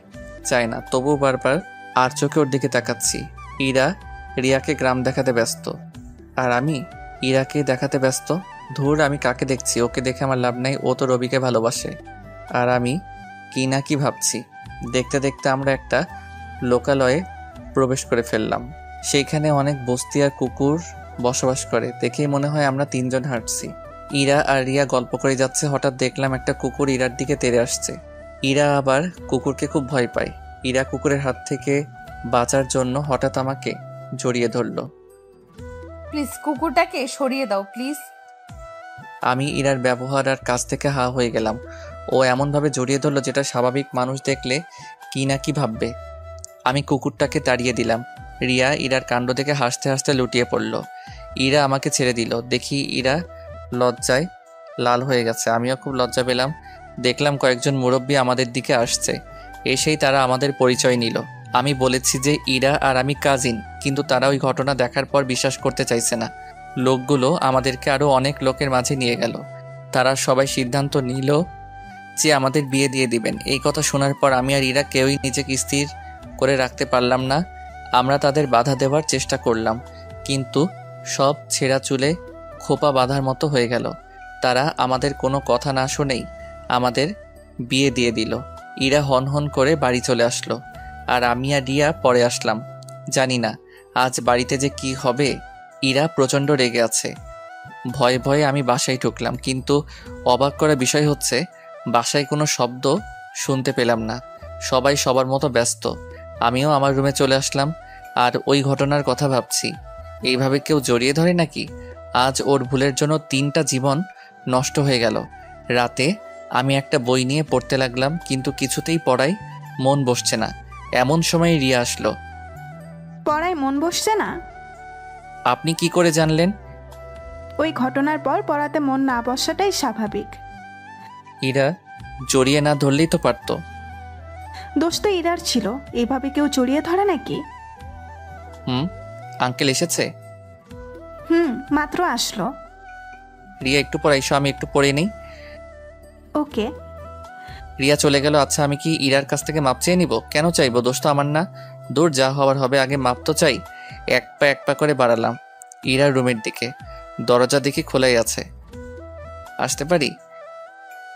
চায় না, তবু বারবার আর চোখে ওর দিকে তাকাচ্ছি। ইরা রিয়াকে গ্রাম দেখাতে ব্যস্ত, আর আমি ইরাকে দেখাতে ব্যস্ত। ধুর, আমি কাকে দেখছি? ওকে দেখে আমার লাভ নাই, ও তো রবিকে ভালোবাসে। আর আমি কি না কি ভাবছি। দেখতে দেখতে আমরা একটা লোকালয়ে প্রবেশ করে ফেললাম। সেইখানে অনেক বস্তি আর কুকুর বসবাস করে। দেখেই মনে হয় আমরা তিনজন হাঁটছি। ইরা আর রিয়া গল্প করে যাচ্ছে। হঠাৎ দেখলাম একটা কুকুর ইরার দিকে তেড়ে আসছে। ইরা আবার কুকুরকে খুব ভয় পায়। ইরা কুকুরের হাত থেকে বাঁচার জন্য হঠাৎ আমাকে জড়িয়ে ধরলো।
প্লিজ কুকুরটাকে সরিয়ে দাও প্লিজ।
আমি ইরার ব্যবহার আর কাছ থেকে হা হয়ে গেলাম। ও এমনভাবে জড়িয়ে ধরলো যেটা স্বাভাবিক মানুষ দেখলে কি না কি ভাববে। আমি কুকুরটাকে তাড়িয়ে দিলাম। রিয়া ইরার কাণ্ড থেকে হাসতে হাসতে লুটিয়ে পড়ল। ইরা আমাকে ছেড়ে দিল। দেখি ইরা লজ্জায় লাল হয়ে গেছে। আমিও খুব লজ্জা পেলাম। দেখলাম কয়েকজন মুরব্বী আমাদের দিকে আসছে। এসেই তারা আমাদের পরিচয় নিল। আমি বলেছি যে ইরা আর আমি কাজিন, কিন্তু তারা ওই ঘটনা দেখার পর বিশ্বাস করতে চাইছে না। লোকগুলো আমাদেরকে আরও অনেক লোকের মাঝে নিয়ে গেল। তারা সবাই সিদ্ধান্ত নিল যে আমাদের বিয়ে দিয়ে দিবেন। এই কথা শোনার পর আমি আর ইরা কেউই নিজেকে স্থির করে রাখতে পারলাম না। আমরা তাদের বাধা দেওয়ার চেষ্টা করলাম, কিন্তু সব ছেঁড়া চুলে খোপা বাঁধার মতো হয়ে গেল। তারা আমাদের কোনো কথা না শুনেই আমাদের বিয়ে দিয়ে দিল। ইরা হন হন করে বাড়ি চলে আসলো, আর আমি আর রিয়া পরে আসলাম। জানি না আজ বাড়িতে যে কি হবে। ইরা প্রচণ্ড রেগে আছে। ভয়ে ভয়ে আমি বাসায় ঢুকলাম, কিন্তু অবাক করা বিষয় হচ্ছে বাসায় কোনো শব্দ শুনতে পেলাম না। সবাই সবার মতো ব্যস্ত। আমিও আমার রুমে চলে আসলাম আর ওই ঘটনার কথা ভাবছি। এইভাবে কেউ জড়িয়ে ধরে নাকি? আজ ওর ভুলের জন্য 3টা জীবন নষ্ট হয়ে গেল। রাতে আমি একটা বই নিয়ে পড়তে লাগলাম, কিন্তু কিছুতেই পড়ায় মন বসছে না। এমন সময় রিয়া আসলো।
পড়ায় মন বসছে না?
আপনি কি করে জানলেন?
ওই ঘটনার পর পড়াতে মন না বসাটাই স্বাভাবিক।
ইরা জড়িয়ে না ধরলেই তো পারতো।
দোষ তো ইরার ছিল, এভাবে কেউ জড়িয়ে ধরে নাকি?
আঙ্কেল এসেছে?
মাত্র আসলো।
রিয়া একটু পর এসো, আমি একটু পড়ে নেই।
ওকে।
রিয়া চলে গেল। আচ্ছা, আমি কি ইরার কাছ থেকে মাপ চেয়ে নিব? কেন চাইবো? দোষ তো আমার না। দূর, যা হওয়ার হবে, আগে মাপ তো চাই। এক পা করে বাড়ালাম ইরার রুমের দিকে। দরজা দেখি খোলাই আছে। আসতে পারি?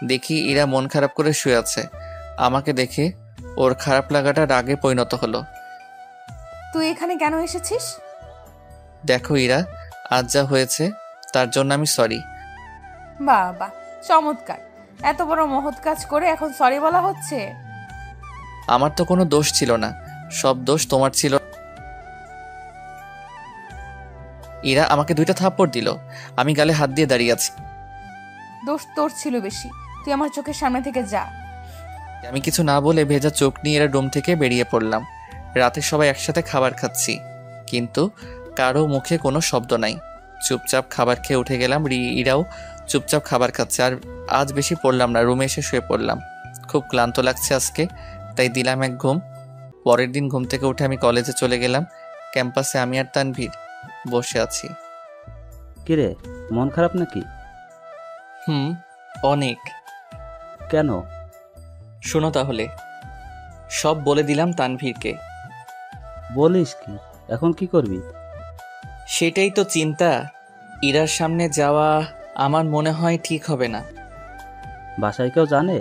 দেখি ইরা মন খারাপ করে শুয়ে আছে। আমাকে দেখে ওর খারাপ লাগাটা রাগে পরিণত হলো।
তুই এখানে কেন এসেছিস?
দেখো ইরা, আজ যা হয়েছে তার জন্য আমি সরি।
বাবা, চমৎকার! এত বড় মহৎ কাজ করে এখন সরি বলা হচ্ছে?
আমার তো কোনো দোষ ছিল না, সব দোষ তোমার ছিল। ইরা আমাকে 2টা থাপ্পড় দিল। আমি গালে হাত দিয়ে দাঁড়িয়ে আছি।
দোষ তোর ছিল বেশি। তুই আমার চোখের সামনে থেকে যা।
আমি কিছু না বলে ভেজা চোখ নিয়ে এরা রুম থেকে বেরিয়ে পড়লাম। রাতে সবাই একসাথে খাবার খাচ্ছি, কিন্তু কারো মুখে কোনো শব্দ নাই। চুপচাপ খাবার খেয়ে উঠে গেলাম। ইরাও চুপচাপ খাবার খাচ্ছে। আর আজ বেশি পড়লাম না, রুমে এসে শুয়ে পড়লাম। খুব ক্লান্ত লাগছে আজকে, তাই দিলাম এক ঘুম। পরের দিন ঘুম থেকে উঠে আমি কলেজে চলে গেলাম। ক্যাম্পাসে আমি আর তানভীর বসে আছি।
কিরে, মন খারাপ নাকি?
অনেক।
কেন?
শোনো তাহলে, সব বলে দিলাম তানভীরকে।
বলিস কি? এখন কি করবি?
সেটাই তো চিন্তা। ইরার সামনে যাওয়া আমার মনে হয় ঠিক হবে না।
বাসায় কেউ জানে?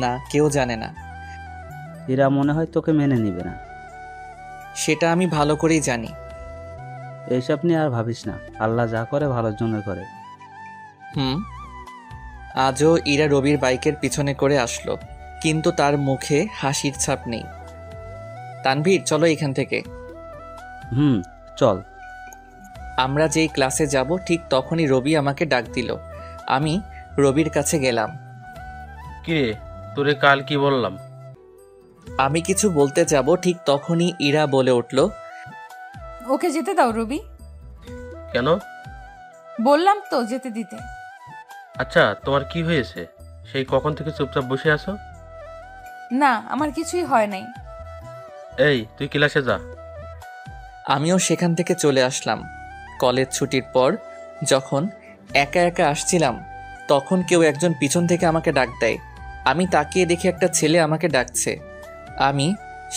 না, কেউ জানে না।
এরা মনে হয় তোকে মেনে নিবে না।
সেটা আমি ভালো করেই জানি।
এইসব নিয়ে আর ভাবিস না, আল্লাহ যা করে ভালোর জন্য করে।
আজও ইরা রবির বাইকের পিছনে করে আসলো, কিন্তু তার মুখে হাসির ছাপ নেই। তানভীর, চলো এখান থেকে।
চল।
আমরা যেই ক্লাসে যাব ঠিক তখনই রবি আমাকে ডাক দিল। আমি রবির কাছে গেলাম।
কিরে, তোরে কাল কি বললাম?
আমি কিছু বলতে যাব, ঠিক তখনই ইরা বলে উঠল,
ওকে যেতে দাও রবি।
কেন?
বললাম তো যেতে দিতে।
আচ্ছা, তোমার কি হয়েছে? সেই কখন থেকে চুপচাপ বসে আছো?
না, আমার কিছুই হয় নাই।
এই, তুই ক্লাসে যা।
আমিও সেখান থেকে চলে আসলাম। কলেজ ছুটির পর যখন একা একা আসছিলাম, তখন কেউ একজন পিছন থেকে আমাকে ডাক দেয়। আমি তাকিয়ে দেখি একটা ছেলে আমাকে ডাকছে। আমি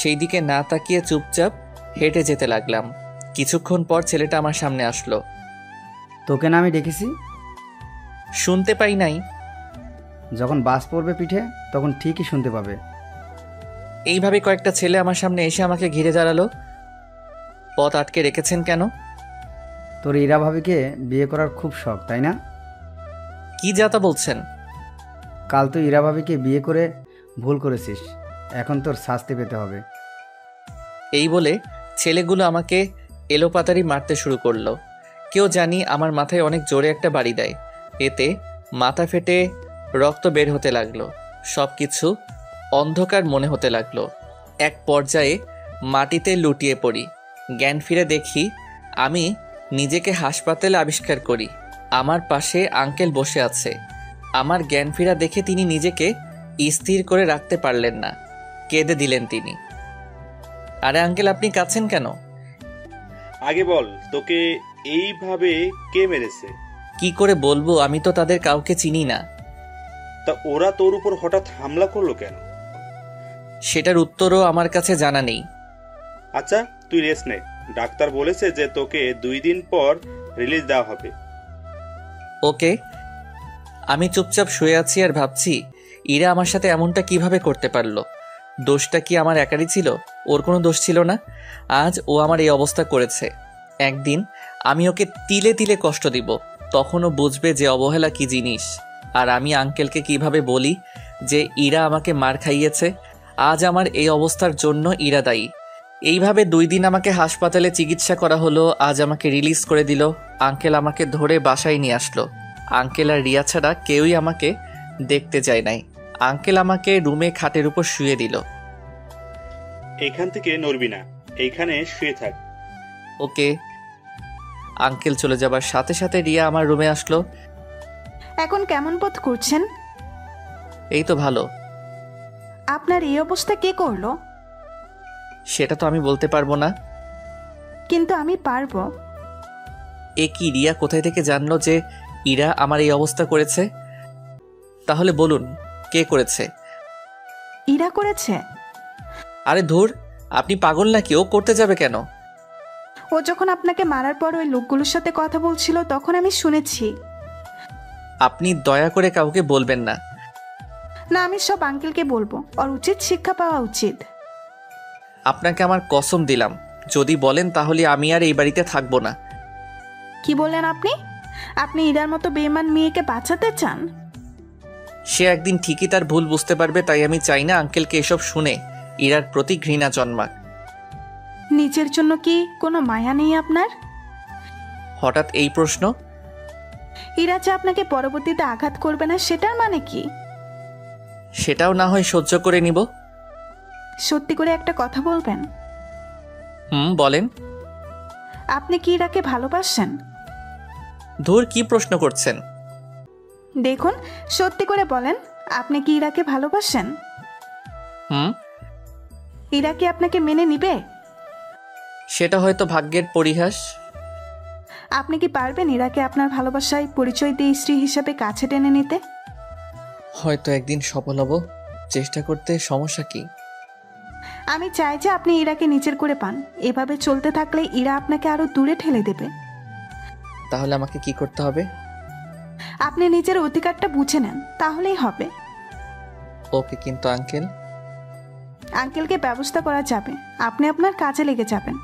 সেই দিকে না তাকিয়ে চুপচাপ হেঁটে যেতে লাগলাম। কিছুক্ষণ পর ছেলেটা আমার সামনে আসলো।
তোকে না আমি ডেকেছি?
শুনতে পাই নাই?
যখন বাস পড়বে পিঠে তখন ঠিকই শুনতে পাবে।
এইভাবে কয়েকটা ছেলে আমার সামনে এসে আমাকে ঘিরে দাঁড়ালো। পথ আটকে রেখেছেন কেন?
তোর ইরা ভাবিকে বিয়ে করার খুব শখ, তাই না?
কি যাতা বলছেন?
কাল তুই ইরা ভাবিকে বিয়ে করে ভুল করেছিস, এখন তোর শাস্তি পেতে হবে।
এই বলে ছেলেগুলো আমাকে এলোপাতাড়ি মারতে শুরু করলো। কেউ জানি আমার মাথায় অনেক জোরে একটা বাড়ি দেয়। এতে মাথা ফেটে রক্ত বের হতে লাগলো। সব কিছু অন্ধকার মনে হতে লাগলো। এক পর্যায়ে মাটিতে লুটিয়ে পড়ি। জ্ঞান ফিরে দেখি আমি নিজেকে হাসপাতালে আবিষ্কার করি। আমার পাশে আঙ্কেল বসে আছে। আমার জ্ঞান ফিরা দেখে তিনি নিজেকে স্থির করে রাখতে পারলেন না, কেঁদে দিলেন তিনি। আরে আঙ্কেল, আপনি কাঁদছেন কেন?
আগে বল, তোকে এইভাবে কে মেরেছে?
কি করে বলবো, আমি তো তাদের কাউকে চিনি না।
তা ওরা তোর উপর হঠাৎ হামলা করলো কেন?
সেটার উত্তরও আমার কাছে জানা নেই।
আচ্ছা, তুই রেস্ট নে। ডাক্তার বলেছে যে তোকে 2 দিন পর রিলিজ দেওয়া হবে।
ওকে। আমি চুপচাপ শুয়ে আছি আর ভাবছি ইরা আমার সাথে এমনটা কিভাবে করতে পারলো। দোষটা কি আমার একারই ছিল? ওর কোনো দোষ ছিল না। আজ ও আমার এই অবস্থা করেছে। একদিন আমি ওকে তিলে তিলে কষ্ট দিব, তখনও বুঝবে যে অবহেলা কি জিনিস। আর আমি আঙ্কেলকে কিভাবে বলি যে ইরা আমাকে মার খাইয়েছে। আজ আমার এই অবস্থার জন্য ইরা দায়ী। এইভাবে 2 দিন আমাকে হাসপাতালে চিকিৎসা করা হলো। আজ আমাকে রিলিজ করে দিল। আঙ্কেল আমাকে ধরে বাসায় নিয়ে আসলো। আঙ্কেল আর রিয়া ছাড়া কেউই আমাকে দেখতে যায় নাই। আঙ্কেল আমাকে রুমে খাটের উপর শুয়ে দিল।
এখান থেকে নড়বি না, এইখানে শুয়ে থাক।
ওকে। আঙ্কেল চলে যাবার সাথে সাথে রিয়া আমার রুমে আসলো।
এখন কেমন বোধ করছেন?
এই তো ভালো।
আপনার এই অবস্থা কে করলো?
সেটা তো আমি বলতে পারবো না।
কিন্তু আমি পারবো।
এ কি, রিয়া কোথায় থেকে জানলো যে ইরা আমার এই অবস্থা করেছে? তাহলে বলুন কে করেছে?
ইরা করেছে।
আরে ধুর, আপনি পাগল নাকি? ও করতে যাবে কেন?
ও যখন আপনাকে মারার পর ওই লোকগুলোর সাথে কথা বলছিল তখন আমি শুনেছি।
আপনি দয়া করে কাউকে বলবেন না।
না, আমি সব আঙ্কেলকে বলবো। ওর উচিত শিক্ষা পাওয়া উচিত।
আপনাকে আমার কসম দিলাম, যদি বলেন তাহলে আমি আর এই বাড়িতে থাকবো না।
কি বললেন আপনি? আপনি ইরার মতো বেঈমান মেয়েকে বাঁচাতে চান?
সে একদিন ঠিকই তার ভুল বুঝতে পারবে, তাই আমি চাই না আঙ্কেলকে এসব শুনে ইরার প্রতি ঘৃণা জন্মাক।
নিজের জন্য কি কোনো মায়া নেই আপনার?
হঠাৎ এই প্রশ্ন?
ইরা যে আপনাকে পরবর্তীতে আঘাত করবে না সেটার মানে কি?
সেটাও না হয় সহ্য করে নিব।
সত্যি করে একটা কথা বলবেন?
বলেন।
আপনি কি ইরাকে ভালোবাসেন?
ধুর, কি প্রশ্ন করছেন?
দেখুন, সত্যি করে বলেন, আপনি কি ইরাকে ভালোবাসেন? ইরা কি আপনাকে মেনে নিবে?
সেটা হয়তো ভাগ্যের পরিহাস।
আপনি কি পারবেন ইরাকে আপনার ভালোবাসায় পরিচয় দিয়ে স্ত্রী হিসেবে কাছে টেনে নিতে?
হয়তো একদিন সফল হব। চেষ্টা করতে সমস্যা কি?
আমি চাই যে আপনি ইরাকে নিজের করে পান। এভাবে চলতে থাকলে ইরা আপনাকে আরো দূরে ঠেলে দেবে।
তাহলে আমাকে কি করতে হবে?
আপনি নিজের অধিকারটা বুঝে নেন, তাহলেই হবে।
ওকে, কিন্তু আঙ্কেল?
আঙ্কেলকে ব্যবস্থা করা যাবে, আপনি আপনার কাজে লেগে যাবেন।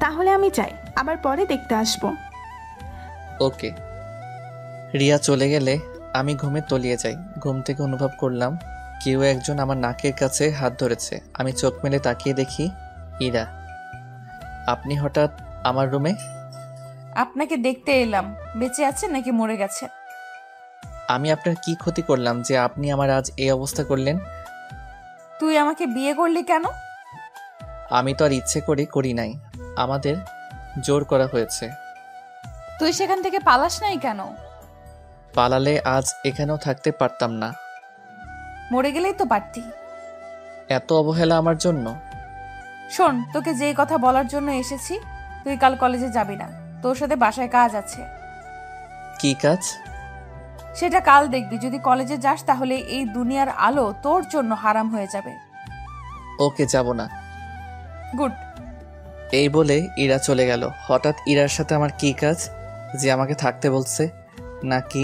তাহলে আমি যাই, আবার পরে দেখতে আসবো।
ওকে। রিয়া চলে গেলে আমি ঘুমে তলিয়ে যাই। ঘুম থেকে অনুভব করলাম কেউ একজন আমার নাকের কাছে হাত ধরেছে। আমি চোখ মেলে তাকিয়ে দেখি ইরা। আপনি হঠাৎ আমার রুমে?
আপনাকে দেখতে এলাম। বেঁচে আছেন নাকি মরে গেছে?
আমি আপনার কি ক্ষতি করলাম যে আপনি আমার আজ এই অবস্থা করলেন?
তুই আমাকে বিয়ে করলি কেন?
আমি তো আর ইচ্ছে করে করি নাই, আমাদের জোর করা হয়েছে।
তুই সেখান থেকে পালাস নাই কেন?
পালালে আজ এখানেও থাকতে পারতাম না।
মরে গেলেই তো পারতি।
এত অবহেলা আমার জন্য?
শোন, তোকে যেই কথা বলার জন্য এসেছি, তুই কাল কলেজে যাবি না। তোর সাথে বাসায় কাজ আছে।
কি কাজ?
সেটা কাল দেখবি। যদি কলেজে যাস তাহলে এই দুনিয়ার আলো তোর জন্য হারাম হয়ে যাবে।
ওকে, যাব না।
গুড।
এই বলে ইরা চলে গেল। হঠাৎ ইরার সাথে আমার কি কাজ যে আমাকে থাকতে বলছে? নাকি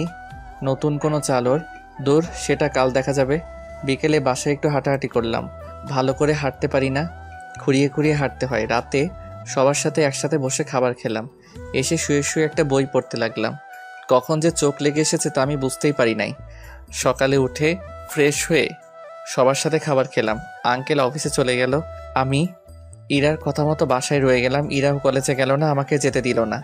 নতুন কোনো চালর? দূর, সেটা কাল দেখা যাবে। বিকেলে বাসায় একটু হাঁটাহাঁটি করলাম। ভালো করে হাঁটতে পারি না, খুঁড়িয়ে খুঁড়িয়ে হাঁটতে হয়। রাতে সবার সাথে একসাথে বসে খাবার খেলাম। এসে শুয়ে শুয়ে একটা বই পড়তে লাগলাম। কখন যে চোখ লেগে এসেছে তা আমি বুঝতেই পারি নাই। সকালে উঠে ফ্রেশ হয়ে সবার সাথে খাবার খেলাম। আঙ্কেল অফিসে চলে গেল। আমি ইরার কথা মতো বাসায় রয়ে গেলাম। ইরাও কলেজে গেল না, আমাকে যেতে দিল না।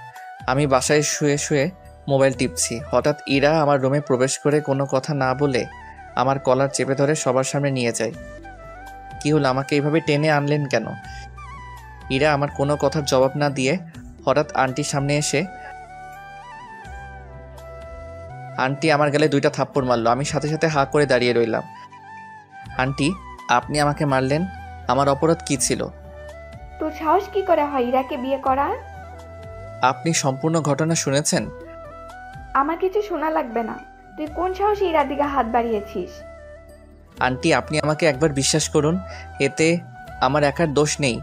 আমি বাসায় শুয়ে শুয়ে মোবাইল টিপছি। হঠাৎ ইরা আমার রুমে প্রবেশ করে কোনো কথা না বলে আমার কলার চেপে ধরে সবার সামনে নিয়ে যায়। কি হলো, আমাকে এইভাবে টেনে আনলেন কেন? ইরা আমার কোনো কথার জবাব না দিয়ে হঠাৎ আন্টির সামনে এসে আন্টি আমার গালে 2টা থাপ্পড় মারলো। আমি সাথে সাথে হাঁ করে দাঁড়িয়ে রইলাম। আন্টি, আপনি আমাকে মারলেন, আমার অপরাধ কি ছিল?
তোর সাহস কি করে হয় ইরাকে বিয়ে করার?
আপনি সম্পূর্ণ ঘটনা শুনেছেন?
আমার কিছু শোনা লাগবে না। তুই কোন সাহসে ইরার দিকে হাত বাড়িয়েছিস?
আন্টি, আপনি আমাকে একবার বিশ্বাস করুন, এতে আমার একার দোষ নেই।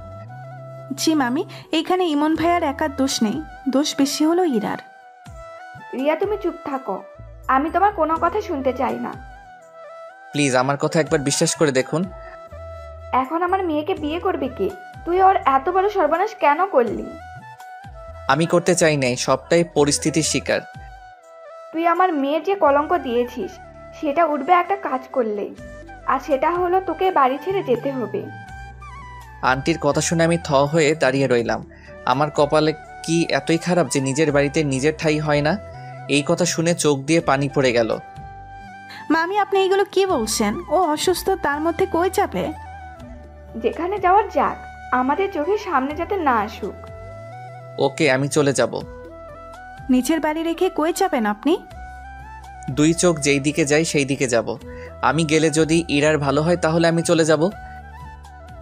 জি মামি, এইখানে ইমন ভাইয়ার একার দোষ নেই, দোষ বেশি হলো ইরার।
রিয়া, তুমি চুপ থাকো। আমি তোমার কোনো কথা শুনতে চাই না।
প্লিজ আমার কথা একবার বিশ্বাস করে দেখুন।
এখন আমার মেয়েকে বিয়ে করবে কে? তুই ওর এত বড় সর্বনাশ কেন করলি?
আমি করতে চাই নাই, সবটাই পরিস্থিতির শিকার।
তুই আমার মেয়ের যে কলঙ্ক দিয়েছিস সেটা উঠবে একটা কাজ করলে, আর সেটা হলো তোকে বাড়ি ছেড়ে যেতে হবে।
আন্টির কথা শুনে আমি থ হয়ে দাঁড়িয়ে রইলাম। আমার কপালে কি এতই খারাপ যে নিজের বাড়িতে নিজের ঠাঁই হয় না? এই কথা শুনে চোখ দিয়ে পানি পড়ে গেল।
মামি, আপনি এইগুলো কি বলছেন? ও অসুস্থ, তার মধ্যে কই যাবে?
যেখানে যাওয়ার যাক, আমাদের চোখের সামনে যাতে না আসুক।
ওকে, আমি চলে যাব।
নিজের বাড়ি রেখে কই যাবেন আপনি?
দুই চোখ যেই দিকে যায় সেই দিকে যাব। আমি গেলে যদি ইরার ভালো হয় তাহলে আমি চলে যাব।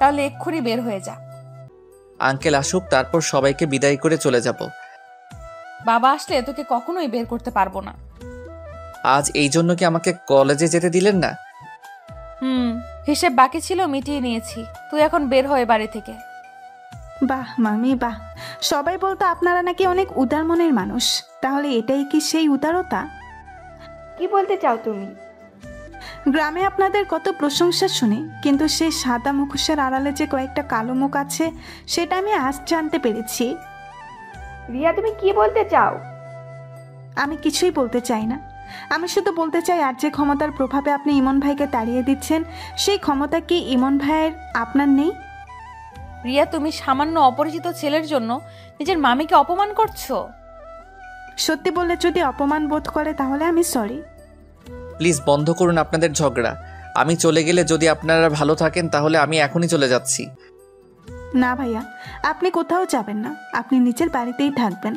তাহলে এক্ষুনি বের হয়ে যা।
আঙ্কেল আসুক, তারপর সবাইকে বিদায় করে চলে যাব।
বাবা আসলে তোকে কখনোই বের করতে পারবো না।
আজ এই জন্য কি আমাকে কলেজে যেতে দিলেন না?
হিসেব বাকি ছিল, মিটিয়ে নিয়েছি। তুই এখন বের হয়ে বাড়ি থেকে।
বাহ মামি বাহ, সবাই বলতো আপনারা নাকি অনেক উদার মনের মানুষ, তাহলে এটাই কি সেই উদারতা?
কি বলতে চাও তুমি?
গ্রামে আপনাদের কত প্রশংসা শুনি, কিন্তু সেই সাদা মুখোশের আড়ালে যে কয়েকটা কালো মুখ আছে সেটা আমি আজ জানতে পেরেছি।
রিয়া, তুমি কি বলতে চাও?
আমি কিছুই বলতে চাই না, আমি শুধু বলতে চাই আর যে ক্ষমতার প্রভাবে আপনি ইমন ভাইকে তাড়িয়ে দিচ্ছেন, সেই ক্ষমতা কি ইমন ভাইয়ের আপনার নেই?
রিয়া, তুমি সামান্য অপরিচিত ছেলের জন্য নিজের মামিকে অপমান করছো।
সত্যি বললে যদি অপমান বোধ করে তাহলে আমি সরি।
প্লিজ বন্ধ করুন আপনাদের ঝগড়া। আমি চলে গেলে যদি আপনারা ভালো থাকেন তাহলে আমি এখনই চলে যাচ্ছি।
না ভাইয়া, আপনি কোথাও যাবেন না, আপনি নিজের বাড়িতেই থাকবেন।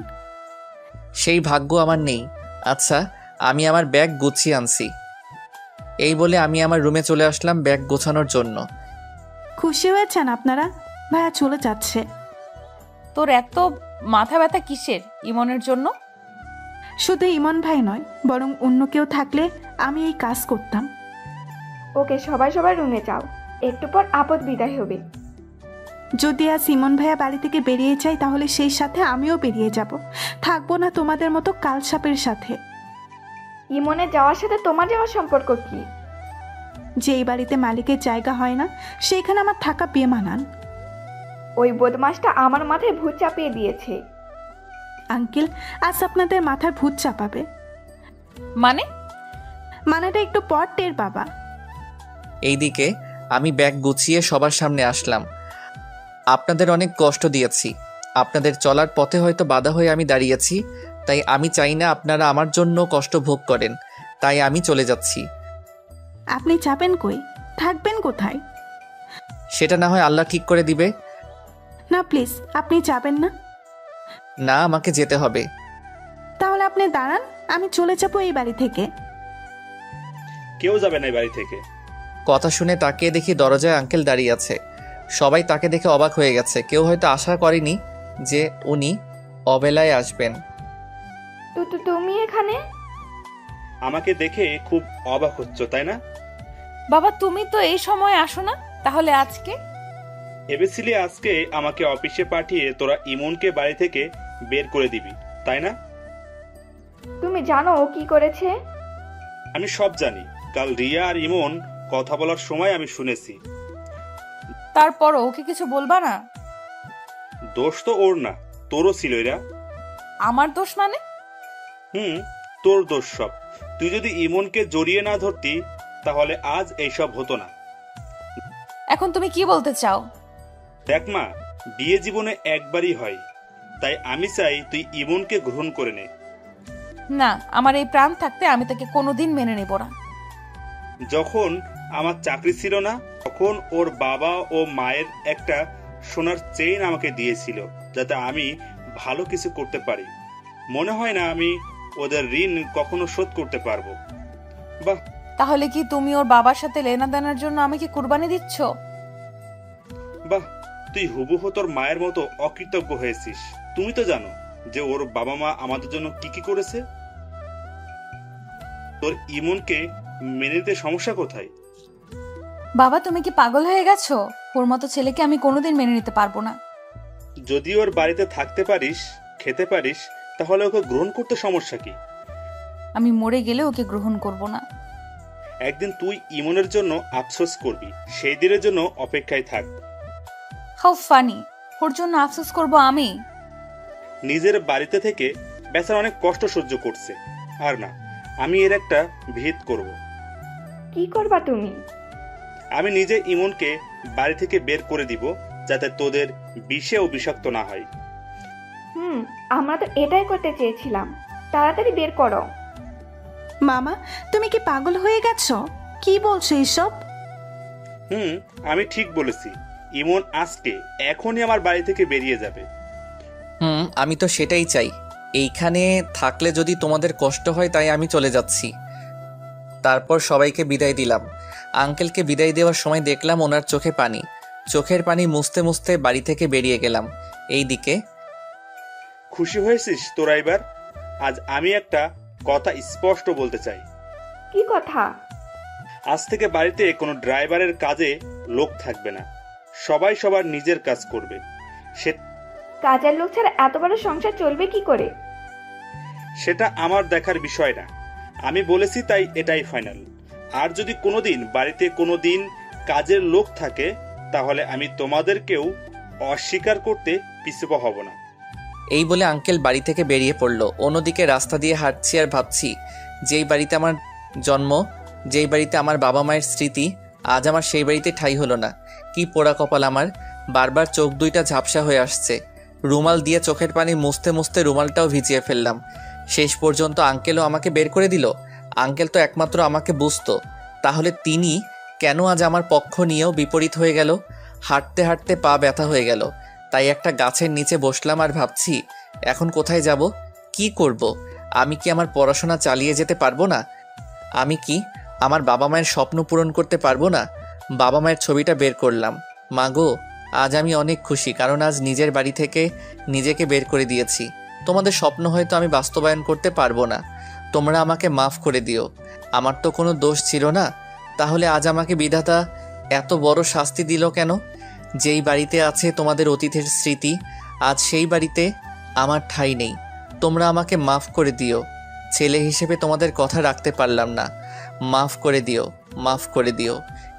সেই ভাগ্য আমার নেই। আচ্ছা, আমি আমার ব্যাগ গুছিয়ে আনছি। এই বলে আমি আমার রুমে চলে আসলাম ব্যাগ গোছানোর জন্য।
খুশি হয়েছেন আপনারা? ভাইয়া চলে যাচ্ছে।
তোর এত মাথা ব্যথা কিসের ইমনের জন্য?
শুধু ইমন ভাই নয়, বরং অন্য কেউ থাকলে আমি এই কাজ করতাম।
ওকে, সবাই সবার রুমে যাও, একটু পর আপদ বিদায় হবে।
যদি আজ ইমন ভাইয়া বাড়ি থেকে বেরিয়ে যায় তাহলে সেই সাথে আমিও বেরিয়ে যাব, থাকবো না তোমাদের মতো কালসাপের সাথে।
ইমনে যাওয়ার সাথে তোমার যাওয়ার সম্পর্ক কি?
যেই বাড়িতে মালিকের জায়গা হয় না সেইখানে আমার থাকা বেমানান।
ওই বদমাসটা আমার মাথায় ভূত চাপিয়ে দিয়েছে।
আঙ্কেল, আজ আপনাদের মাথায় ভূত চাপাবে। মানেটা একটু পর টের বাবা।
এইদিকে আমি ব্যাগ গুছিয়ে সবার সামনে আসলাম। আপনাদের অনেক কষ্ট দিয়েছি, আপনাদের চলার পথে হয়তো বাধা হয়ে আমি দাঁড়িয়েছি, তাই আমি চাই না আপনারা আমার জন্য কষ্ট ভোগ করেন, তাই আমি চলে যাচ্ছি।
আপনি যাবেন কই? থাকবেন কোথায়?
সেটা না হয় আল্লাহ ঠিক করে দিবে।
না প্লিজ, আপনি যাবেন না।
না, আমাকে যেতে হবে।
তাহলে আপনি দাঁড়ান, আমি চলে যাবো এই বাড়ি থেকে।
কেউ যাবে না এই বাড়ি থেকে।
কথা শুনে তাকিয়ে দেখি দরজায় আঙ্কেল দাঁড়িয়ে আছে। সবাই তাকে দেখে অবাক হয়ে গেছে, কেউ হয়তো আশা করেনি যে উনি অবেলায় আসবেন।
তুমি এখানে?
আমাকে দেখে খুব অবাক হচ্ছ তাই না?
বাবা, তুমি তো এই সময় আসো না, তাহলে আজকে?
ভেবেছিলি আজকে আমাকে অফিসে পাঠিয়ে তোরা ইমনকে বাড়ি থেকে বের করে দিবি, তাই না?
তুমি জানো ও কি করেছে?
আমি সব জানি। কাল রিয়া আর ইমন কথা বলার সময় আমি শুনেছি।
তারপরও ওকে কিছু বলবা না?
দোষ তো ওর না, তোরও ছিল। এরা
আমার দোষ মানে?
তোর দোষ সব। তুই যদি ইমনকে জড়িয়ে না ধরতি তাহলে আজ এইসব হতো না।
এখন তুমি কি বলতে চাও?
দেখ মা, বিয়ে জীবনে একবারই হয়, তাই আমি চাই তুই ইমনকে গ্রহণ করে নে।
না, আমার এই প্রাণ থাকতে আমি তাকে কোনোদিন মেনে নেব না।
যখন আমার চাকরি ছিল না তখন ওর বাবা ও মায়ের একটা সোনার চেইন আমাকে দিয়েছিল যাতে আমি ভালো কিছু করতে পারি। মনে হয় না আমি ওদের ঋণ কখনো শোধ করতে পারবো। বাহ,
তাহলে কি তুমি ওর বাবার সাথে লেনাদেনার জন্য আমাকে কুরবানি দিচ্ছ?
বাহ, তুই হুবহু তোর মায়ের মতো অকৃতজ্ঞ হয়েছিস। তুমি তো জানো যে ওর বাবা মা আমাদের জন্য কি কি করেছে। তোর ইমনকে মেনে নিতে সমস্যা কোথায়?
বাবা, তুমি কি পাগল হয়ে গেছো? ওর মতো ছেলেকে আমি কোনোদিন মেনে নিতে পারবো না।
যদি ওর বাড়িতে থাকতে পারিস, খেতে পারিস, তাহলে ওকে গ্রহণ করতে সমস্যা কি?
আমি মরে গেলে ওকে গ্রহণ করব না।
একদিন তুই ইমনের জন্য আফসোস করবি, সেই দিনের জন্য অপেক্ষায় থাক।
How funny! ওর জন্য আফসোস করব আমি?
নিজের বাড়িতে থেকে বেচারা অনেক কষ্ট সহ্য করছে, আর না, আমি এর একটা ভিত করব।
কি করবা তুমি?
আমি নিজে ইমনকে বাড়ি থেকে বের করে দিব, যাতে তোদের বিষে ও বিষাক্ত না হয়।
আমরা তো এটাই করতে চেয়েছিলাম। তাড়াতাড়ি বের করো।
মামা, তুমি কি পাগল হয়ে গেছো? কি বলছো এইসব?
আমি ঠিক বলেছি। ইমন আজকে এখনই আমার বাড়ি থেকে বেরিয়ে যাবে।
আমি তো সেটাই চাই। এইখানে থাকলে যদি তোমাদের কষ্ট হয় তাই আমি চলে যাচ্ছি। তারপর সবাইকে বিদায় দিলাম। আঙ্কেলকে বিদায় দেওয়ার সময় দেখলাম ওনার চোখে পানি। চোখের পানি মুছতে মুছতে বাড়ি থেকে বেরিয়ে গেলাম। এইদিকে
খুশি হয়েছিস তোরা এবার? আজ আমি একটা কথা স্পষ্ট বলতে চাই।
কি কথা?
আজ থেকে বাড়িতে কোনো ড্রাইভারের কাজে লোক থাকবে না। সবাই সবার নিজের কাজ করবে।
কাজের লোক ছাড়া এত বড় সংসার চলবে কি করে?
সেটা আমার দেখার বিষয় না। আমি বলেছি তাই এটাই ফাইনাল। আর যদি কোনোদিন বাড়িতে কোনোদিন কাজের লোক থাকে, তাহলে আমি তোমাদেরকেও অস্বীকার করতে পিছপা হব না।
এই বলে আঙ্কেল বাড়ি থেকে বেরিয়ে পড়লো। অন্যদিকে রাস্তা দিয়ে হাঁটছি আর ভাবছি, যেই বাড়িতে আমার জন্ম, যেই বাড়িতে আমার বাবা মায়ের স্মৃতি, আজ আমার সেই বাড়িতে ঠাঁই হলো না। কি পোড়া কপাল আমার! বারবার চোখ দুইটা ঝাপসা হয়ে আসছে। রুমাল দিয়ে চোখের পানি মুছতে মুছতে রুমালটাও ভিজিয়ে ফেললাম। শেষ পর্যন্ত আঙ্কেলও আমাকে বের করে দিল। আঙ্কেল তো একমাত্র আমাকে বুঝতো, তাহলে তিনি কেন আজ আমার পক্ষ নিয়েও বিপরীত হয়ে গেল? হাঁটতে হাঁটতে পা ব্যথা হয়ে গেল। তাই একটা গাছের নিচে বসলাম আর ভাবছি, এখন কোথায় যাব, কি করব? আমি কি আমার পড়াশোনা চালিয়ে যেতে পারবো না? আমি কি আমার বাবা মায়ের স্বপ্ন পূরণ করতে পারবো না? বাবা মায়ের ছবিটা বের করলাম। মাগো, আজ আমি অনেক খুশি, কারণ আজ নিজের বাড়ি থেকে নিজেকে বের করে দিয়েছি। তোমাদের স্বপ্ন হয়তো আমি বাস্তবায়ন করতে পারবো না, তোমরা আমাকে মাফ করে দিও। আমার তো কোনো দোষ ছিল না, তাহলে আজ আমাকে বিধাতা এত বড় শাস্তি দিল কেন? যেই বাড়িতে আছে তোমাদের অতীতের স্মৃতি, আজ সেই বাড়িতে আমার ঠাঁই নেই। তোমরা আমাকে মাফ করে দিও। ছেলে হিসেবে তোমাদের কথা রাখতে পারলাম না, মাফ করে দিও, মাফ করে দিও।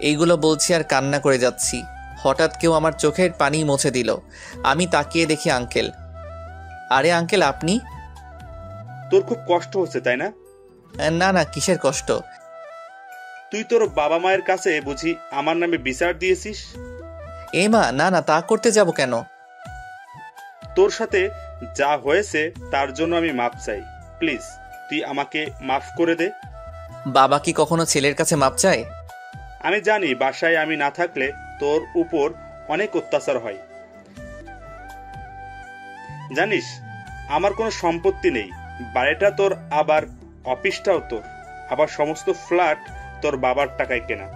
এইগুলো বলছি আর কান্না করে যাচ্ছি। হঠাৎ কেউ আমার চোখের পানি মুছে দিল। আমি তাকিয়ে দেখি আঙ্কেল। আরে আঙ্কেল, আপনি?
তোর খুব কষ্ট হচ্ছে তাই না?
না না, কিসের কষ্ট?
তুই তোর বাবা মায়ের কাছে বুঝি আমার নামে বিচার দিয়েছিস?
এ মা, না না, তা করতে যাব কেন?
তোর সাথে যা হয়েছে তার জন্য আমি মাপ চাই। প্লিজ তুই আমাকে মাফ করে দে।
বাবা কি কখনো ছেলের কাছে মাপ চায়?
আমি জানি বাসায় আমি না থাকলে তোর উপর অনেক অত্যাচার হয়। জানিস, আমার কোনো সম্পত্তি নেই। বাড়িটা তোর, আবার অফিসটাও তোর, আবার সমস্ত ফ্ল্যাট তোর বাবার টাকায় কেনা।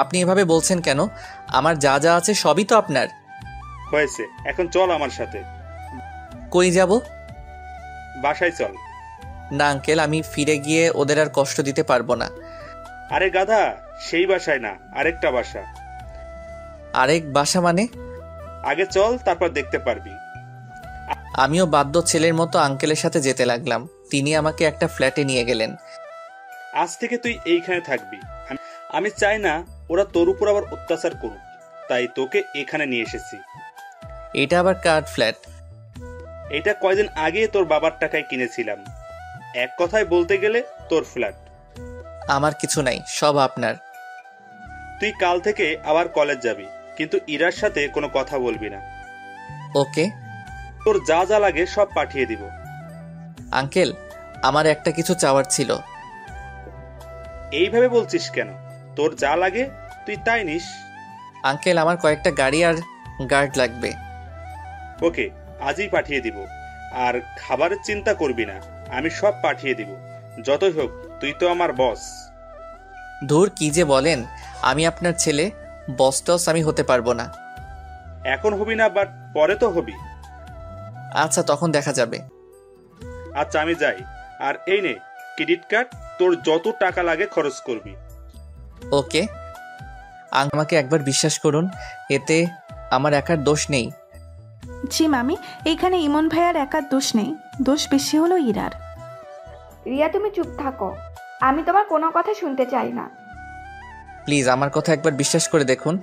আপনি এভাবে বলছেন কেন? আমার যা যা আছে সবই তো আপনার।
হয়েছে, এখন চল আমার সাথে।
কই যাব?
বাসায় চল।
না আঙ্কেল, আমি ফিরে গিয়ে ওদের আর কষ্ট দিতে পারবো না।
আরে গাধা, সেই বাসায় না, আরেকটা বাসা।
আরেক বাসা মানে?
আগে চল, তারপর দেখতে পারবি।
আমিও বাধ্য ছেলের মতো আঙ্কেলের সাথে যেতে লাগলাম। তিনি আমাকে একটা ফ্ল্যাটে নিয়ে গেলেন।
আজ থেকে তুই এইখানে থাকবি। আমি চাই না ওরা তোর উপর আবার অত্যাচার করুক, তাই তোকে এখানে নিয়ে এসেছি।
এটা আবার কার ফ্ল্যাট?
এটা কয়দিন আগে তোর বাবার টাকায় কিনেছিলাম। এক কথায় বলতে গেলে তোর ফ্ল্যাট।
আমার কিছু নাই, সব আপনার।
তুই কাল থেকে আবার কলেজ যাবি, কিন্তু ইরার সাথে কোনো কথা বলবি না।
ওকে।
তোর যা যা লাগে সব পাঠিয়ে দিব।
আঙ্কেল, আমার একটা কিছু চাওয়ার ছিল।
এইভাবে বলছিস কেন? তোর যা লাগে তুই তাই নিস।
আঙ্কেল, আমার কয়েকটা গাড়ি আর গার্ড লাগবে।
ওকে, আজই পাঠিয়ে দিব। আর খাবারের চিন্তা করবি না, আমি সব পাঠিয়ে দিব। যতই হোক, তুই তো আমার বস।
ধুর, কি যে বলেন! আমি আপনার ছেলে, বস টস আমি হতে পারবো না।
এখন হবি না, বাট পরে তো হবি।
আচ্ছা, তখন দেখা যাবে।
আচ্ছা, আমি যাই। আর এই নে, ক্রেডিট কার্ড, তোর যত টাকা লাগে খরচ করবি।
ওকে, আমাকে একবার বিশ্বাস করুন, এতে আমার একার দোষ নেই।
জি মামি, এখানে ইমন ভাইয়ার একার দোষ নেই, দোষ বেশি হলো ইরার।
রিয়া তুমি চুপ থাকো, আমি তোমার কোনো কথা শুনতে চাই না।
প্লিজ আমার কথা একবার বিশ্বাস করে দেখুন।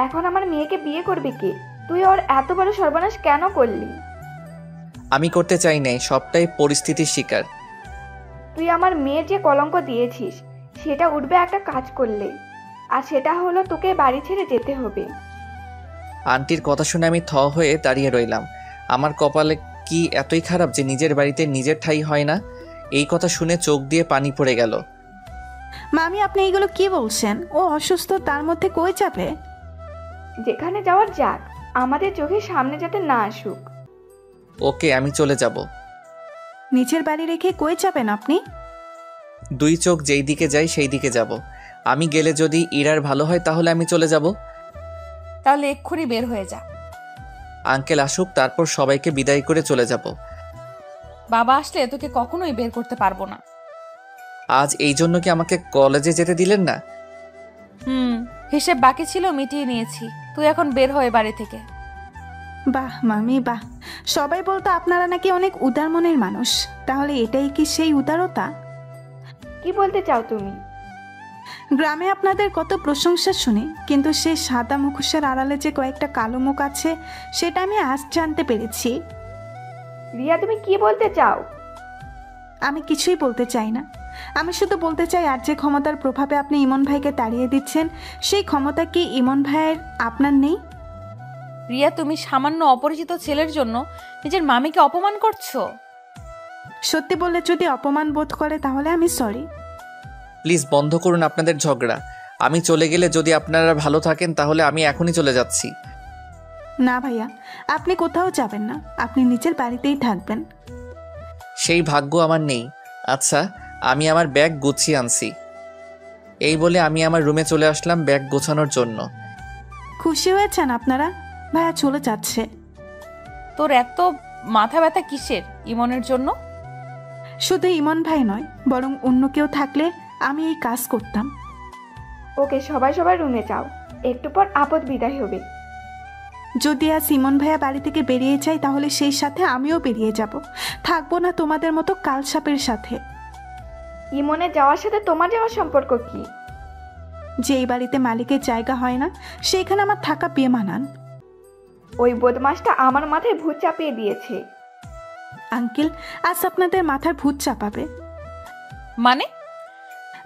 এখন আমার মেয়েকে বিয়ে করবি কি? তুই ওর এত বড় সর্বনাশ কেন করলি?
আমি করতে চাই নাই, সবটাই পরিস্থিতির শিকার।
তুই আমার মেয়ের যে কলঙ্ক দিয়েছিস সেটা উঠবে একটা কাজ করলে, আর সেটা হলো তোকে বাড়ি ছেড়ে যেতে হবে।
আন্টির কথা শুনে আমি থ হয়ে দাঁড়িয়ে রইলাম। আমার কপালে কি এতই খারাপ যে নিজের বাড়িতে নিজের ঠাঁই হয় না? এই কথা শুনে চোখ দিয়ে পানি পড়ে গেল।
মামি আপনি এইগুলো কি বলছেন? ও অসুস্থ, তার মধ্যে কই যাবে?
যেখানে যাওয়ার যাক, আমাদের চোখের সামনে যাতে না আসুক।
ওকে, আমি চলে যাব।
নিজের বাড়ি রেখে কই যাবেন আপনি?
দুই চোখ যেই দিকে যায় সেই দিকে যাব। আমি গেলে যদি ইরার ভালো হয় তাহলে আমি চলে যাব।
তাহলে এক্ষুনি বের হয়ে যা।
আঙ্কেল আসুক, তারপর সবাইকে বিদায় করে চলে যাব।
বাবা আসলে তোকে কখনোই বের করতে পারবো না।
আজ এই জন্য কি আমাকে কলেজে যেতে দিলেন না?
হিসেব বাকি ছিল, মিটিয়ে নিয়েছি। তুই এখন বের হয়ে বাড়ি থেকে।
বাহ মামি বাহ, সবাই বলতো আপনারা নাকি অনেক উদার মনের মানুষ, তাহলে এটাই কি সেই উদারতা?
কি বলতে চাও তুমি?
গ্রামে আপনাদের কত প্রশংসা শুনি, কিন্তু সেই সাদা মুখোশের আড়ালে যে কয়েকটা কালো মুখ আছে সেটা আমি আজ জানতে পেরেছি।
রিয়া তুমি কি বলতে চাও?
আমি কিছুই বলতে চাই না, আমি শুধু বলতে চাই আর যে ক্ষমতার প্রভাবে আপনি ইমন ভাইকে তাড়িয়ে দিচ্ছেন সেই ক্ষমতা কি ইমন ভাইয়ের আপনার নেই?
রিয়া, তুমি সামান্য অপরিচিত ছেলের জন্য নিজের মামিকে অপমান করছো।
সত্যি বললে যদি অপমান বোধ করে তাহলে আমি সরি।
প্লিজ বন্ধ করুন আপনাদের ঝগড়া। আমি চলে গেলে যদি আপনারা ভালো থাকেন তাহলে আমি এখনই চলে যাচ্ছি।
না ভাইয়া, আপনি কোথাও যাবেন না, আপনি নিজের বাড়িতেই থাকবেন।
সেই ভাগ্য আমার নেই। আচ্ছা, আমি আমার ব্যাগ গুছিয়ে আনছি। এই বলে আমি আমার রুমে চলে আসলাম ব্যাগ গোছানোর জন্য।
খুশি হয়েছেন আপনারা? ভাইয়া চলে যাচ্ছে।
তোর এত মাথা ব্যথা কিসের ইমনের জন্য?
শুধু ইমন ভাই নয়, বরং অন্য কেউ থাকলে আমি এই কাজ করতাম।
ওকে, সবাই সবার রুমে যাও, একটু পর আপদ বিদায় হবে।
যদি আজ ইমন ভাইয়া বাড়ি থেকে বেরিয়ে যায় তাহলে সেই সাথে আমিও বেরিয়ে যাব, থাকবো না তোমাদের মতো কালসাপের সাথে।
ইমনে যাওয়ার সাথে তোমার যাওয়ার সম্পর্ক কি?
যেই বাড়িতে মালিকের জায়গা হয় না সেইখানে আমার থাকা বেমানান।
ওই বদমাসটা আমার মাথায় ভূত চাপিয়ে দিয়েছে।
আঙ্কেল, আজ আপনাদের মাথার ভূত চাপাবে।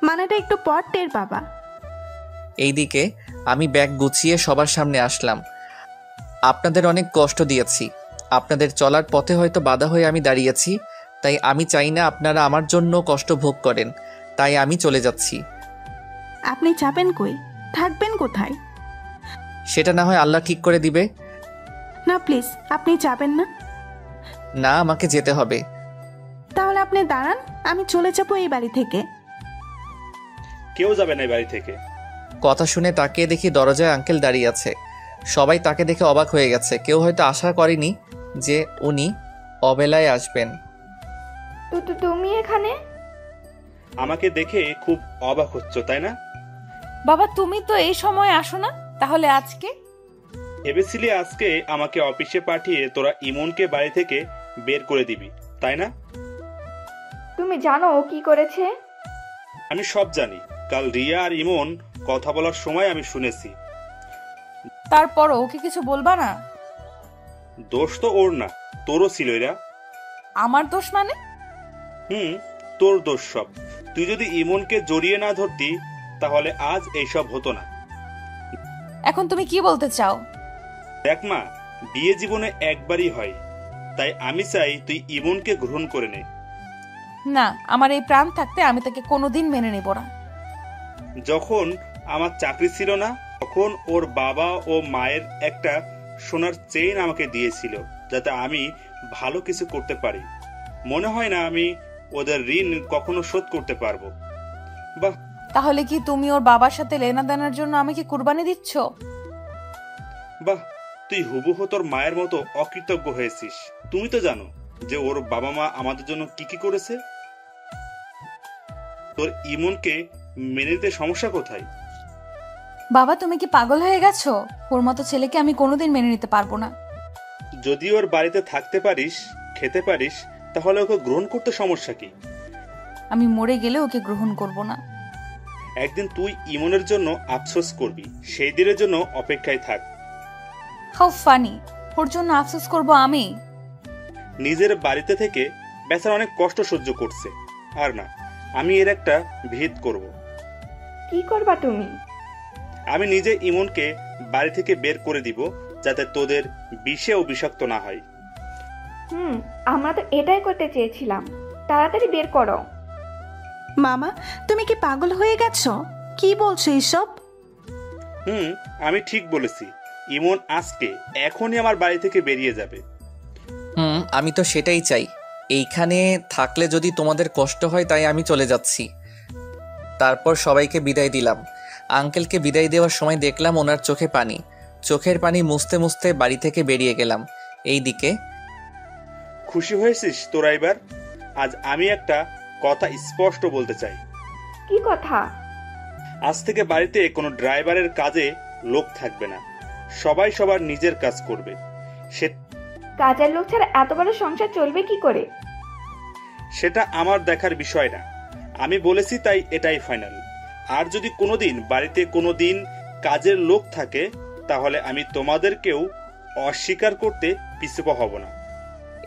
মানেটা একটু পর টের বাবা।
এইদিকে আমি ব্যাগ গুছিয়ে সবার সামনে আসলাম। আপনাদের অনেক কষ্ট দিয়েছি, আপনাদের চলার পথে হয়তো বাধা হয়ে আমি দাঁড়িয়েছি, তাই আমি চাই না আপনারা আমার জন্য কষ্ট ভোগ করেন, তাই আমি চলে যাচ্ছি।
আপনি যাবেন কই? থাকবেন কোথায়?
সেটা না হয় আল্লাহ ঠিক করে দিবে।
না প্লিজ, আপনি যাবেন না।
না, আমাকে যেতে হবে।
তাহলে আপনি দাঁড়ান, আমি চলে যাবো এই বাড়ি থেকে।
কেউ যাবে না এই বাড়ি থেকে।
কথা শুনে তাকিয়ে দেখি দরজায় আঙ্কেল দাঁড়িয়ে আছে। সবাই তাকে দেখে অবাক হয়ে গেছে, কেউ হয়তো আশা করেনি যে উনি অবেলায় আসবেন।
তুমি এখানে?
আমাকে দেখে খুব অবাক হচ্ছ তাই না?
বাবা, তুমি তো এই সময় আসো না, তাহলে আজকে?
ভেবেছিলি আজকে আমাকে অফিসে পাঠিয়ে তোরা ইমনকে বাড়ি থেকে বের করে দিবি, তাই না?
তুমি জানো ও কি করেছে?
আমি সব জানি। কাল রিয়া আর ইমন কথা বলার সময় আমি শুনেছি।
তারপরও ওকে কিছু বলবা না?
দোষ তো ওর না, তোরও ছিল এরা।
আমার দোষ মানে?
তোর দোষ সব। তুই যদি ইমনকে জড়িয়ে না ধরতি তাহলে আজ এইসব হতো না।
এখন তুমি কি বলতে চাও?
দেখ মা, বিয়ে জীবনে একবারই হয়, তাই আমি চাই তুই ইমনকে গ্রহণ করে নে।
না, আমার এই প্রাণ থাকতে আমি তাকে কোনোদিন মেনে নেব না।
যখন আমার চাকরি ছিল না তখন ওর বাবা ও মায়ের একটা সোনার চেইন আমাকে দিয়েছিল যাতে আমি ভালো কিছু করতে পারি। মনে হয় না আমি ওদের ঋণ কখনো শোধ করতে পারবো। বাহ,
তাহলে কি তুমি ওর বাবার সাথে লেনাদেনার জন্য আমাকে কুরবানি দিচ্ছ?
বাহ, তুই হুবহু তোর মায়ের মতো অকৃতজ্ঞ হয়েছিস। তুমি তো জানো যে ওর বাবা মা আমাদের জন্য কি কি করেছে। তোর ইমনকে মেনে নিতে সমস্যা কোথায়?
বাবা, তুমি কি পাগল হয়ে গেছো? ওর মতো ছেলেকে আমি কোনোদিন মেনে নিতে পারবো না।
যদি ওর বাড়িতে থাকতে পারিস, খেতে পারিস, তাহলে ওকে গ্রহণ করতে সমস্যা কি?
আমি মরে গেলে ওকে গ্রহণ করব না।
একদিন তুই ইমনের জন্য আফসোস করবি, সেই দিনের জন্য অপেক্ষায় থাক।
How funny! ওর জন্য আফসোস করব আমি?
নিজের বাড়িতে থেকে বেচারা অনেক কষ্ট সহ্য করছে, আর না, আমি এর একটা ভেদ করব।
কি করবা তুমি?
আমি নিজে ইমনকে বাড়ি থেকে বের করে দিব, যাতে তোদের বিষে ও বিষাক্ত না হয়।
আমরা তো এটাই করতে চেয়েছিলাম। তাড়াতাড়ি বের করো।
মামা, তুমি কি পাগল হয়ে গেছো? কি বলছো এইসব?
আমি ঠিক বলেছি। ইমন আজকে এখনই আমার বাড়ি থেকে বেরিয়ে যাবে।
আমি তো সেটাই চাই। এইখানে থাকলে যদি তোমাদের কষ্ট হয় তাই আমি চলে যাচ্ছি। তারপর সবাইকে বিদায় দিলাম। আঙ্কেলকে বিদায় দেওয়ার সময় দেখলাম ওনার চোখে পানি। চোখের পানি মুছতে মুছতে বাড়ি থেকে বেরিয়ে গেলাম। এইদিকে
খুশি হয়েছিস তোরা এবার? আজ আমি একটা কথা স্পষ্ট বলতে চাই।
কি কথা?
আজ থেকে বাড়িতে কোনো ড্রাইভারের কাজে লোক থাকবে না। সবাই সবার নিজের কাজ করবে।
কাজের লোক ছাড়া এত বড় সংসার চলবে কি করে?
সেটা আমার দেখার বিষয় না। আমি বলেছি তাই এটাই ফাইনাল। আর যদি কোনোদিন বাড়িতে কোনোদিন কাজের লোক থাকে, তাহলে আমি তোমাদেরকেও অস্বীকার করতে পিছপা হব না।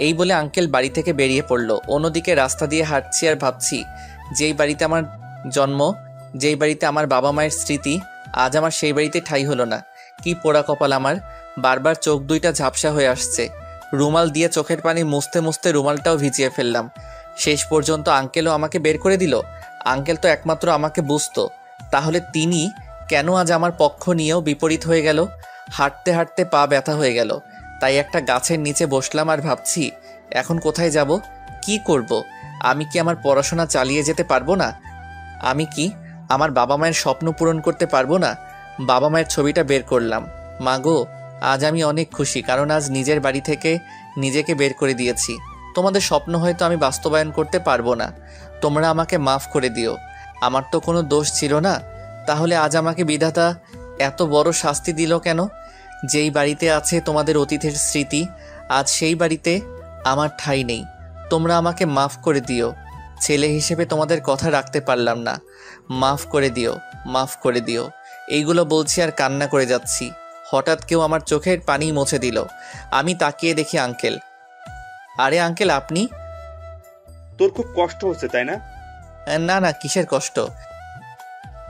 এই বলে আঙ্কেল বাড়ি থেকে বেরিয়ে পড়ল। অন্যদিকে রাস্তা দিয়ে হাঁটছি আর ভাবছি, যেই বাড়িতে আমার জন্ম, যেই বাড়িতে আমার বাবা মায়ের স্মৃতি, আজ আমার সেই বাড়িতে ঠাঁই হলো না। কি পোড়া কপাল আমার! বারবার চোখ দুইটা ঝাপসা হয়ে আসছে। রুমাল দিয়ে চোখের পানি মুছতে মুছতে রুমালটাও ভিজিয়ে ফেললাম। শেষ পর্যন্ত আঙ্কেলও আমাকে বের করে দিল। আঙ্কেল তো একমাত্র আমাকে বুঝতো, তাহলে তিনি কেন আজ আমার পক্ষ নিয়েও বিপরীত হয়ে গেল? হাঁটতে হাঁটতে পা ব্যথা হয়ে গেল। তাই একটা গাছের নিচে বসলাম আর ভাবছি, এখন কোথায় যাব, কি করব? আমি কি আমার পড়াশোনা চালিয়ে যেতে পারবো না? আমি কি আমার বাবা মায়ের স্বপ্ন পূরণ করতে পারবো না? বাবা মায়ের ছবিটা বের করলাম। মাগো, আজ আমি অনেক খুশি, কারণ আজ নিজের বাড়ি থেকে নিজেকে বের করে দিয়েছি। তোমাদের স্বপ্ন হয়তো আমি বাস্তবায়ন করতে পারবো না, তোমরা আমাকে মাফ করে দিও। আমার তো কোনো দোষ ছিল না, তাহলে আজ আমাকে বিধাতা এত বড় শাস্তি দিল কেন? যেই বাড়িতে আছে তোমাদের অতীতের স্মৃতি, আজ সেই বাড়িতে আমার ঠাঁই নেই। তোমরা আমাকে মাফ করে দিও। ছেলে হিসেবে তোমাদের কথা রাখতে পারলাম না, মাফ করে দিও, মাফ করে দিও। এইগুলো বলছি আর কান্না করে যাচ্ছি। হঠাৎ কেউ আমার চোখের পানি মুছে দিল। আমি তাকিয়ে দেখি আঙ্কেল। আরে আঙ্কেল, আপনি?
তোর খুব কষ্ট হচ্ছে তাই না?
না না, কিসের কষ্ট?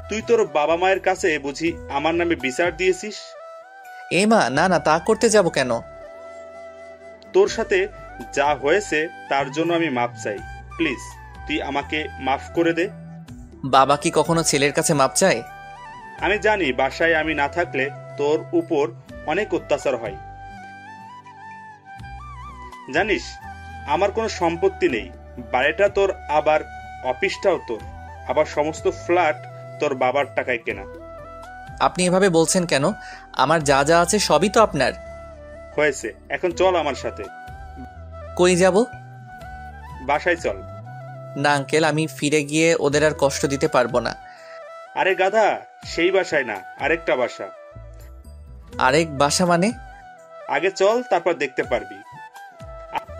তুই তোর বাবা মায়ের কাছে বুঝি আমার নামে বিচার দিয়েছিস?
এ মা, না না, তা করতে যাব কেন?
তোর সাথে যা হয়েছে তার জন্য আমি মাপ চাই। প্লিজ তুই আমাকে মাফ করে দে।
বাবা কি কখনো ছেলের কাছে মাপ চায়?
আমি জানি বাসায় আমি না থাকলে তোর উপর অনেক অত্যাচার হয়। জানিস, আমার কোনো সম্পত্তি নেই। বাড়িটা তোর, আবার অফিসটাও তোর, আবার সমস্ত ফ্ল্যাট তোর বাবার টাকায় কেনা।
আপনি এভাবে বলছেন কেন? আমার যা যা আছে সবই তো আপনার।
হয়েছে, এখন চল আমার সাথে।
কই যাব?
বাসায় চল।
না আঙ্কেল, আমি ফিরে গিয়ে ওদের আর কষ্ট দিতে পারবো না।
আরে গাধা, সেই বাসায় না, আরেকটা বাসা।
আরেক বাসা মানে?
আগে চল, তারপর দেখতে পারবি।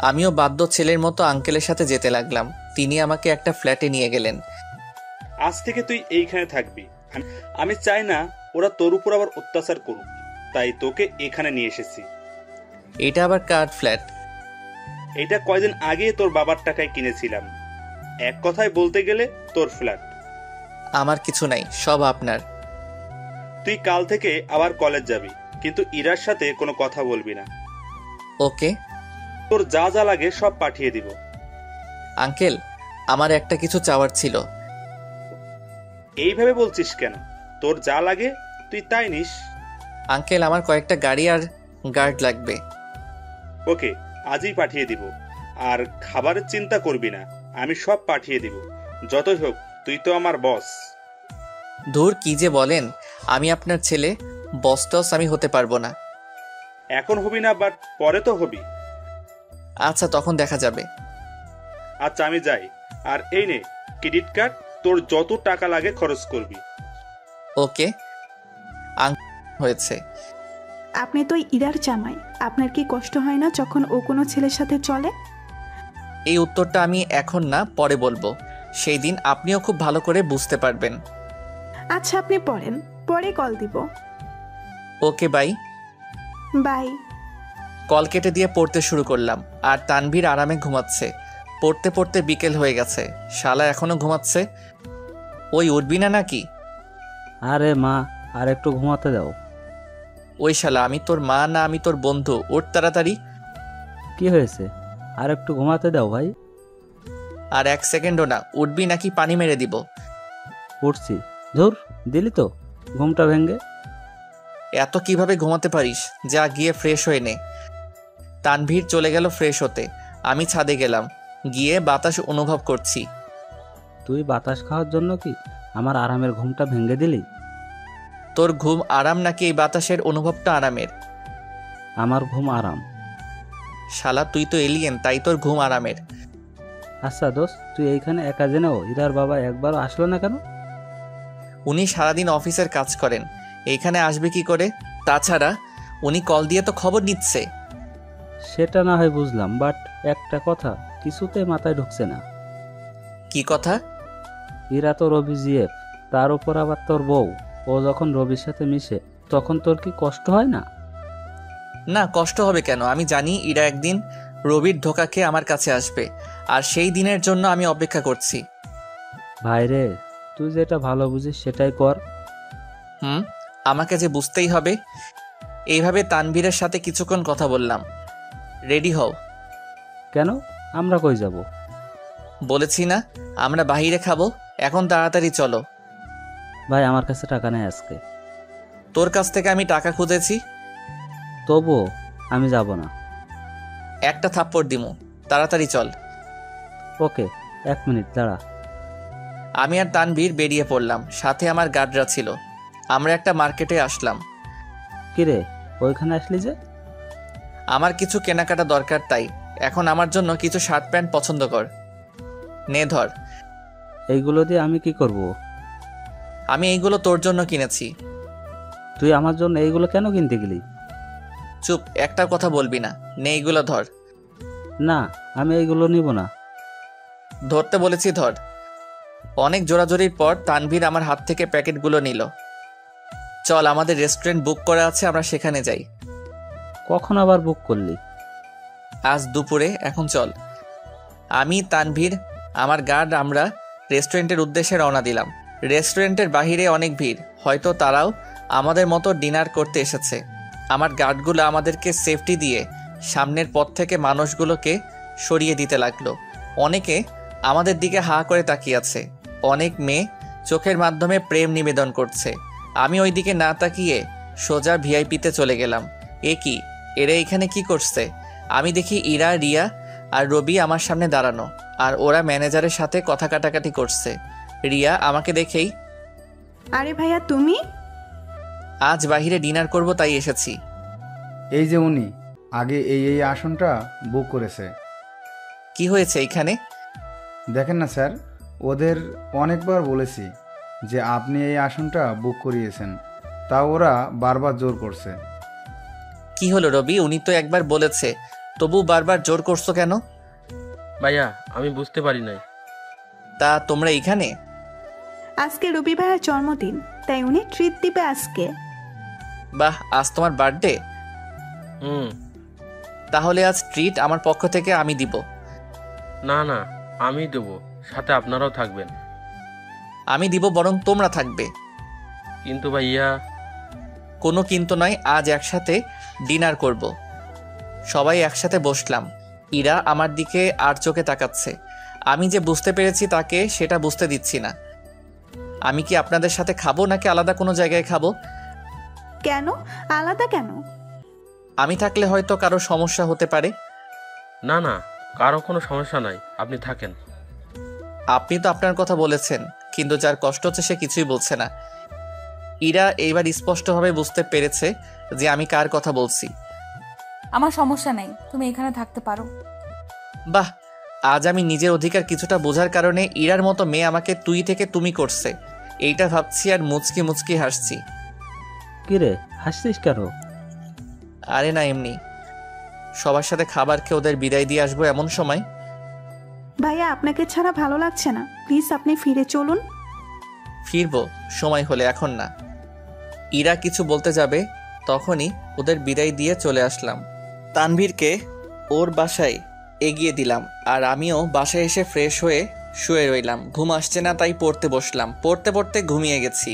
আমিও বাধ্য ছেলের মতো আঙ্কেলের সাথে যেতে লাগলাম। তিনি আমাকে একটা ফ্ল্যাটে নিয়ে গেলেন।
আজ থেকে তুই এইখানে থাকবি। আমি চাই না ওরা তোর উপর আবার অত্যাচার করুক, তাই তোকে এখানে নিয়ে এসেছি।
এটা আবার কার ফ্ল্যাট?
এটা কয়দিন আগে তোর বাবার টাকায় কিনেছিলাম। এক কথায় বলতে গেলে তোর ফ্ল্যাট।
আমার কিছু নাই, সব আপনার।
তুই কাল থেকে আবার কলেজ যাবি, কিন্তু ইরার সাথে কোনো কথা বলবি না।
ওকে।
তোর যা যা লাগে সব পাঠিয়ে দিব।
আঙ্কেল, আমার একটা কিছু চাওয়ার ছিল।
এইভাবে বলছিস কেন? তোর যা লাগে তুই তাই নিস।
আঙ্কেল, আমার কয়েকটা গাড়ি আর গার্ড লাগবে।
ওকে, আজই পাঠিয়ে দিব। আর খাবারের চিন্তা করবি না, আমি সব পাঠিয়ে দিব। যতই হোক, তুই তো আমার বস।
ধুর, কি যে বলেন! আমি আপনার ছেলে, বস টস আমি হতে পারবো না।
এখন হবি না, বাট পরে তো হবি।
আচ্ছা, তখন দেখা যাবে।
আচ্ছা, আমি যাই। আর এই নে ক্রেডিট কার্ড, তোর যত টাকা লাগে খরচ করবি।
ওকে হয়েছে।
আপনি তো ইরার জামাই, আপনার কি কষ্ট হয় না যখন ও কোনো ছেলের সাথে চলে?
এই উত্তরটা আমি এখন না, পরে বলবো। সেই দিন আপনিও খুব ভালো করে বুঝতে পারবেন।
আচ্ছা আপনি পড়েন, পরে কল দিব।
Okay bye.
বাই।
কল কেটে দিয়ে পড়তে শুরু করলাম, আর তানভীর আরামে ঘুমাচ্ছে। পড়তে পড়তে বিকেল হয়ে গেছে, শালা এখনো ঘুমাচ্ছে। ওই উঠবি না নাকি?
আরে মা, আর একটু ঘুমাতে দাও।
ওই শালা, আমি তোর মা না আমি তোর বন্ধু? ওঠ তাড়াতাড়ি।
কি হয়েছে? আর একটু ঘুমাতে দাও ভাই।
আর 1 সেকেন্ডও না। উঠবি নাকি পানি মেরে দিব?
উঠছি। ধুর, দিলি তো ঘুমটা ভেঙ্গে।
এত কিভাবে ঘুমাতে পারিস? যা গিয়ে ফ্রেশ হয়ে নে। তানভীর চলে গেল ফ্রেশ হতে। আমি ছাদে গেলাম, গিয়ে বাতাস অনুভব করছি।
তুই বাতাস খাওয়ার জন্য কি আমার আরামের ঘুমটা ভেঙে দিলি?
তোর ঘুম আরাম নাকি এই বাতাসের অনুভবটা আরামের?
আমার ঘুম আরাম।
শালা তুই তো এলিয়েন, তাই তোর ঘুম আরামের।
আচ্ছা দোস্ত, তুই এইখানে একা জেনেও ইরার বাবা একবারও আসলো না কেন?
উনি সারাদিন অফিসের কাজ করেন, এইখানে আসবে কি করে? তাছাড়া উনি কল দিয়ে তো খবর নিচ্ছে।
সেটা না হয় বুঝলাম, বাট একটা কথা কিছুতে মাথায় ঢুকছে না।
কি কথা?
ইরা তো রবি জিএফ, তার উপর আবার তোর বউ। ও যখন রবির সাথে মিশে তখন তোর কি কষ্ট হয় না?
না, কষ্ট হবে কেন? আমি জানি ইরা একদিন রবির ধোঁকা খেয়ে আমার কাছে আসবে, আর সেই দিনের জন্য আমি অপেক্ষা করছি।
ভাইরে, তুই যেটা ভালো বুঝিস সেটাই কর।
আমাকে যে বুঝতেই হবে। এইভাবে তানভীরের সাথে কিছুক্ষণ কথা বললাম। রেডি হও।
কেন? আমরা কই যাব?
বলেছি না, আমরা বাইরে খাবো। এখন তাড়াতাড়ি চলো।
ভাই, আমার কাছে টাকা নেই আজকে।
তোর কাছ থেকে আমি টাকা খুঁজেছি।
তবুও আমি যাব না।
একটা থাপ্পড় দিমু, তাড়াতাড়ি চল।
ওকে, 1 মিনিট দাঁড়া।
আমি আর তানভীর বেরিয়ে পড়লাম, সাথে আমার গার্ডরা ছিল। আমরা একটা মার্কেটে আসলাম।
কিরে, ওইখানে আসলি যে?
আমার কিছু কেনাকাটা দরকার, তাই এখন আমার জন্য কিছু শার্ট প্যান্ট পছন্দ কর। নে ধর।
এইগুলো দিয়ে আমি কি করব?
আমি এইগুলো তোর জন্য কিনেছি।
তুই আমার জন্য এইগুলো কেন কিনতে গেলি?
চুপ, একটা কথা বলবি না। নে এইগুলো ধর।
না, আমি এইগুলো নিব না।
ধরতে বলেছি, ধর। অনেক জোরাজোরির পর তানভীর আমার হাত থেকে প্যাকেটগুলো নিল। চল, আমাদের রেস্টুরেন্ট বুক করা আছে, আমরা সেখানে যাই।
কখন আবার বুক করলি?
আজ দুপুরে। এখন চল। আমি, তানভীর, আমার গার্ড, আমরা রেস্টুরেন্টের উদ্দেশ্যে রওনা দিলাম। রেস্টুরেন্টের বাহিরে অনেক ভিড়, হয়তো তারাও আমাদের মতো ডিনার করতে এসেছে। আমার গার্ডগুলো আমাদেরকে সেফটি দিয়ে সামনের পথ থেকে মানুষগুলোকে সরিয়ে দিতে লাগলো। অনেকে আমাদের দিকে হা করে তাকিয়ে আছে। অনেক মেয়ে চোখের মাধ্যমে প্রেম নিবেদন করছে। আমি ওই দিকে না তাকিয়ে সোজা ভিআইপিতে চলে গেলাম। এ কি, এরা এখানে কি করছে? আমি দেখি ইরা, রিয়া আর রবি আমার সামনে দাঁড়ানো, আর ওরা ম্যানেজারের সাথে কথা কাটাকাটি করছে। রিয়া আমাকে দেখেই,
আরে ভাইয়া তুমি?
আজ বাহিরে ডিনার করব তাই এসেছি।
এই যে উনি আগে এই আসনটা বুক করেছে।
কি হয়েছে এইখানে?
দেখেন না স্যার, ওদের অনেকবার বলেছি যে আপনি এই আসনটা বুক করিয়েছেন, তা ওরা বারবার জোর করছে।
কি হলো রবি? উনি তো একবার বলেছে, তবু বারবার জোর করছো কেন?
ভাইয়া, আমি বুঝতে পারি নাই।
তা তোমরা এইখানে?
আজকে রবি ভাইয়ার জন্মদিন, তাই উনি ট্রিট দিবে আজকে।
বাহ, আজ তোমার বার্থডে?
হুম।
তাহলে আজ ট্রিট আমার পক্ষ থেকে আমি দিব।
না না, আমি দেবো, সাথে আপনারাও থাকবেন।
আমি দিব, বরং তোমরা থাকবে।
কিন্তু ভাইয়া।
কোনো কিন্তু নয়, আজ একসাথে ডিনার করব। সবাই একসাথে বসলাম। ইরা আমার দিকে আর চোখে তাকাচ্ছে। আমি যে বুঝতে পেরেছি তাকে সেটা বুঝতে দিচ্ছি না। আমি কি আপনাদের সাথে খাবো নাকি আলাদা কোনো জায়গায় খাবো?
কেন আলাদা কেন?
আমি থাকলে হয়তো কারো সমস্যা হতে পারে।
না না, কারো কোনো সমস্যা নাই, আপনি থাকেন।
আপনি তো আপনার কথা বলেছেন, কিন্তু যার কষ্ট হচ্ছে সে কিছুই বলছে না। ইরা এইবার স্পষ্টভাবে বুঝতে পেরেছে যে আমি কার কথা বলছি।
আমার সমস্যা নেই, তুমি এখানে থাকতে পারো।
বাহ, আজ আমি নিজের অধিকার কিছুটা বোঝার কারণে ইরার মতো মেয়ে আমাকে তুই থেকে তুমি করছে, এইটা ভাবছি আর মুচকি মুচকি হাসছি।
কিরে হাসছিস কেন?
আরে না, এমনি। সবার সাথে খাবার খেয়ে ওদের বিদায় দিয়ে আসবো এমন সময়।
ভাইয়া আপনাকে ছাড়া ভালো লাগছে না, প্লিজ আপনি ফিরে চলুন।
ফিরবো সময় হলে, এখন না। ইরা কিছু বলতে যাবে তখনই ওদের বিদায় দিয়ে চলে আসলাম। তানভীরকে ওর বাসায় এগিয়ে দিলাম আর আমিও বাসায় এসে ফ্রেশ হয়ে শুয়ে রইলাম। ঘুম আসছে না, তাই পড়তে বসলাম। পড়তে পড়তে ঘুমিয়ে গেছি।